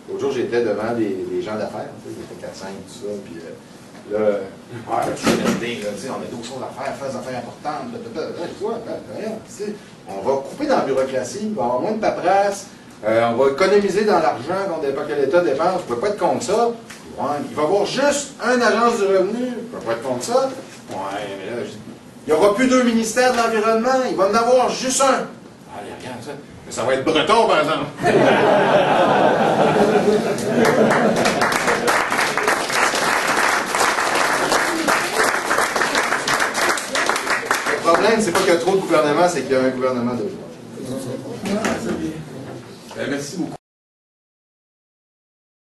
L'autre jour, j'étais devant des gens d'affaires. Il était 4-5, tout ça. Puis là, on a d'autres choses à faire des affaires importantes. On va couper dans la bureaucratie, il va y avoir moins de paperasse, on va économiser dans l'argent que l'État dépense. On ne peut pas être contre ça. Ouais, il va y avoir juste une agence du revenu. On ne peut pas être contre ça. Ouais, mais là, il n'y aura plus 2 ministères de l'environnement, il va en avoir juste un. Allez, regarde ça. Mais ça va être breton, par exemple. Le problème, c'est pas qu'il y a trop de gouvernements, c'est qu'il y a un gouvernement de joie. Merci beaucoup.